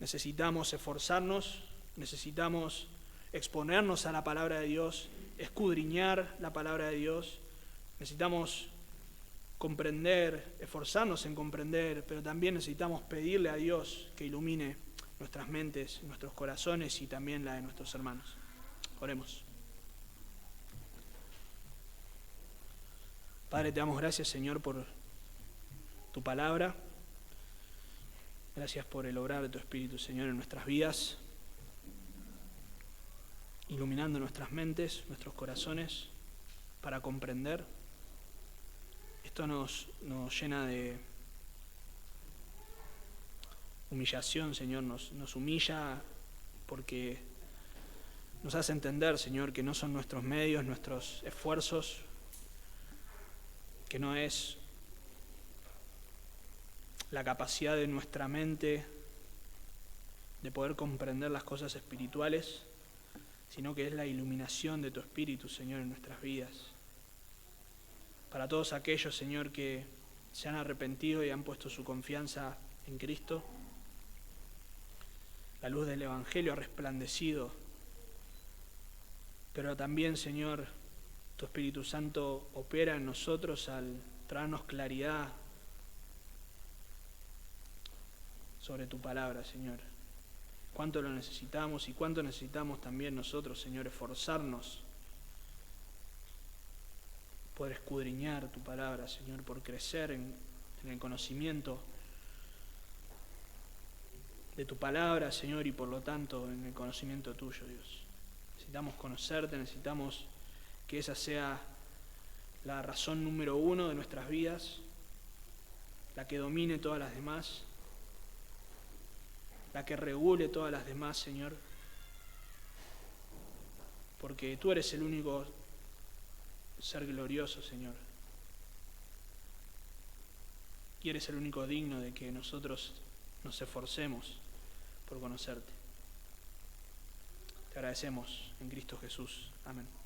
Speaker 1: necesitamos esforzarnos, necesitamos exponernos a la palabra de Dios, escudriñar la palabra de Dios, necesitamos comprender, esforzarnos en comprender, pero también necesitamos pedirle a Dios que ilumine nuestras mentes, nuestros corazones y también la de nuestros hermanos. Oremos. Padre, te damos gracias, Señor, por tu palabra. Gracias por el obrar de tu Espíritu, Señor, en nuestras vidas, iluminando nuestras mentes, nuestros corazones, para comprender. Esto nos llena de humillación, Señor, nos humilla porque nos hace entender, Señor, que no son nuestros medios, nuestros esfuerzos, que no es la capacidad de nuestra mente de poder comprender las cosas espirituales, sino que es la iluminación de tu Espíritu, Señor, en nuestras vidas. Para todos aquellos, Señor, que se han arrepentido y han puesto su confianza en Cristo, la luz del Evangelio ha resplandecido, pero también, Señor, tu Espíritu Santo opera en nosotros al traernos claridad sobre tu palabra, Señor. Cuánto lo necesitamos y cuánto necesitamos también nosotros, Señor, esforzarnos por escudriñar tu palabra, Señor, por crecer en el conocimiento de tu palabra, Señor, y por lo tanto en el conocimiento tuyo, Dios. Necesitamos conocerte, necesitamos que esa sea la razón número 1 de nuestras vidas, la que domine todas las demás, la que regule todas las demás, Señor, porque tú eres el único ser glorioso, Señor, y eres el único digno de que nosotros nos esforcemos por conocerte. Te agradecemos en Cristo Jesús. Amén.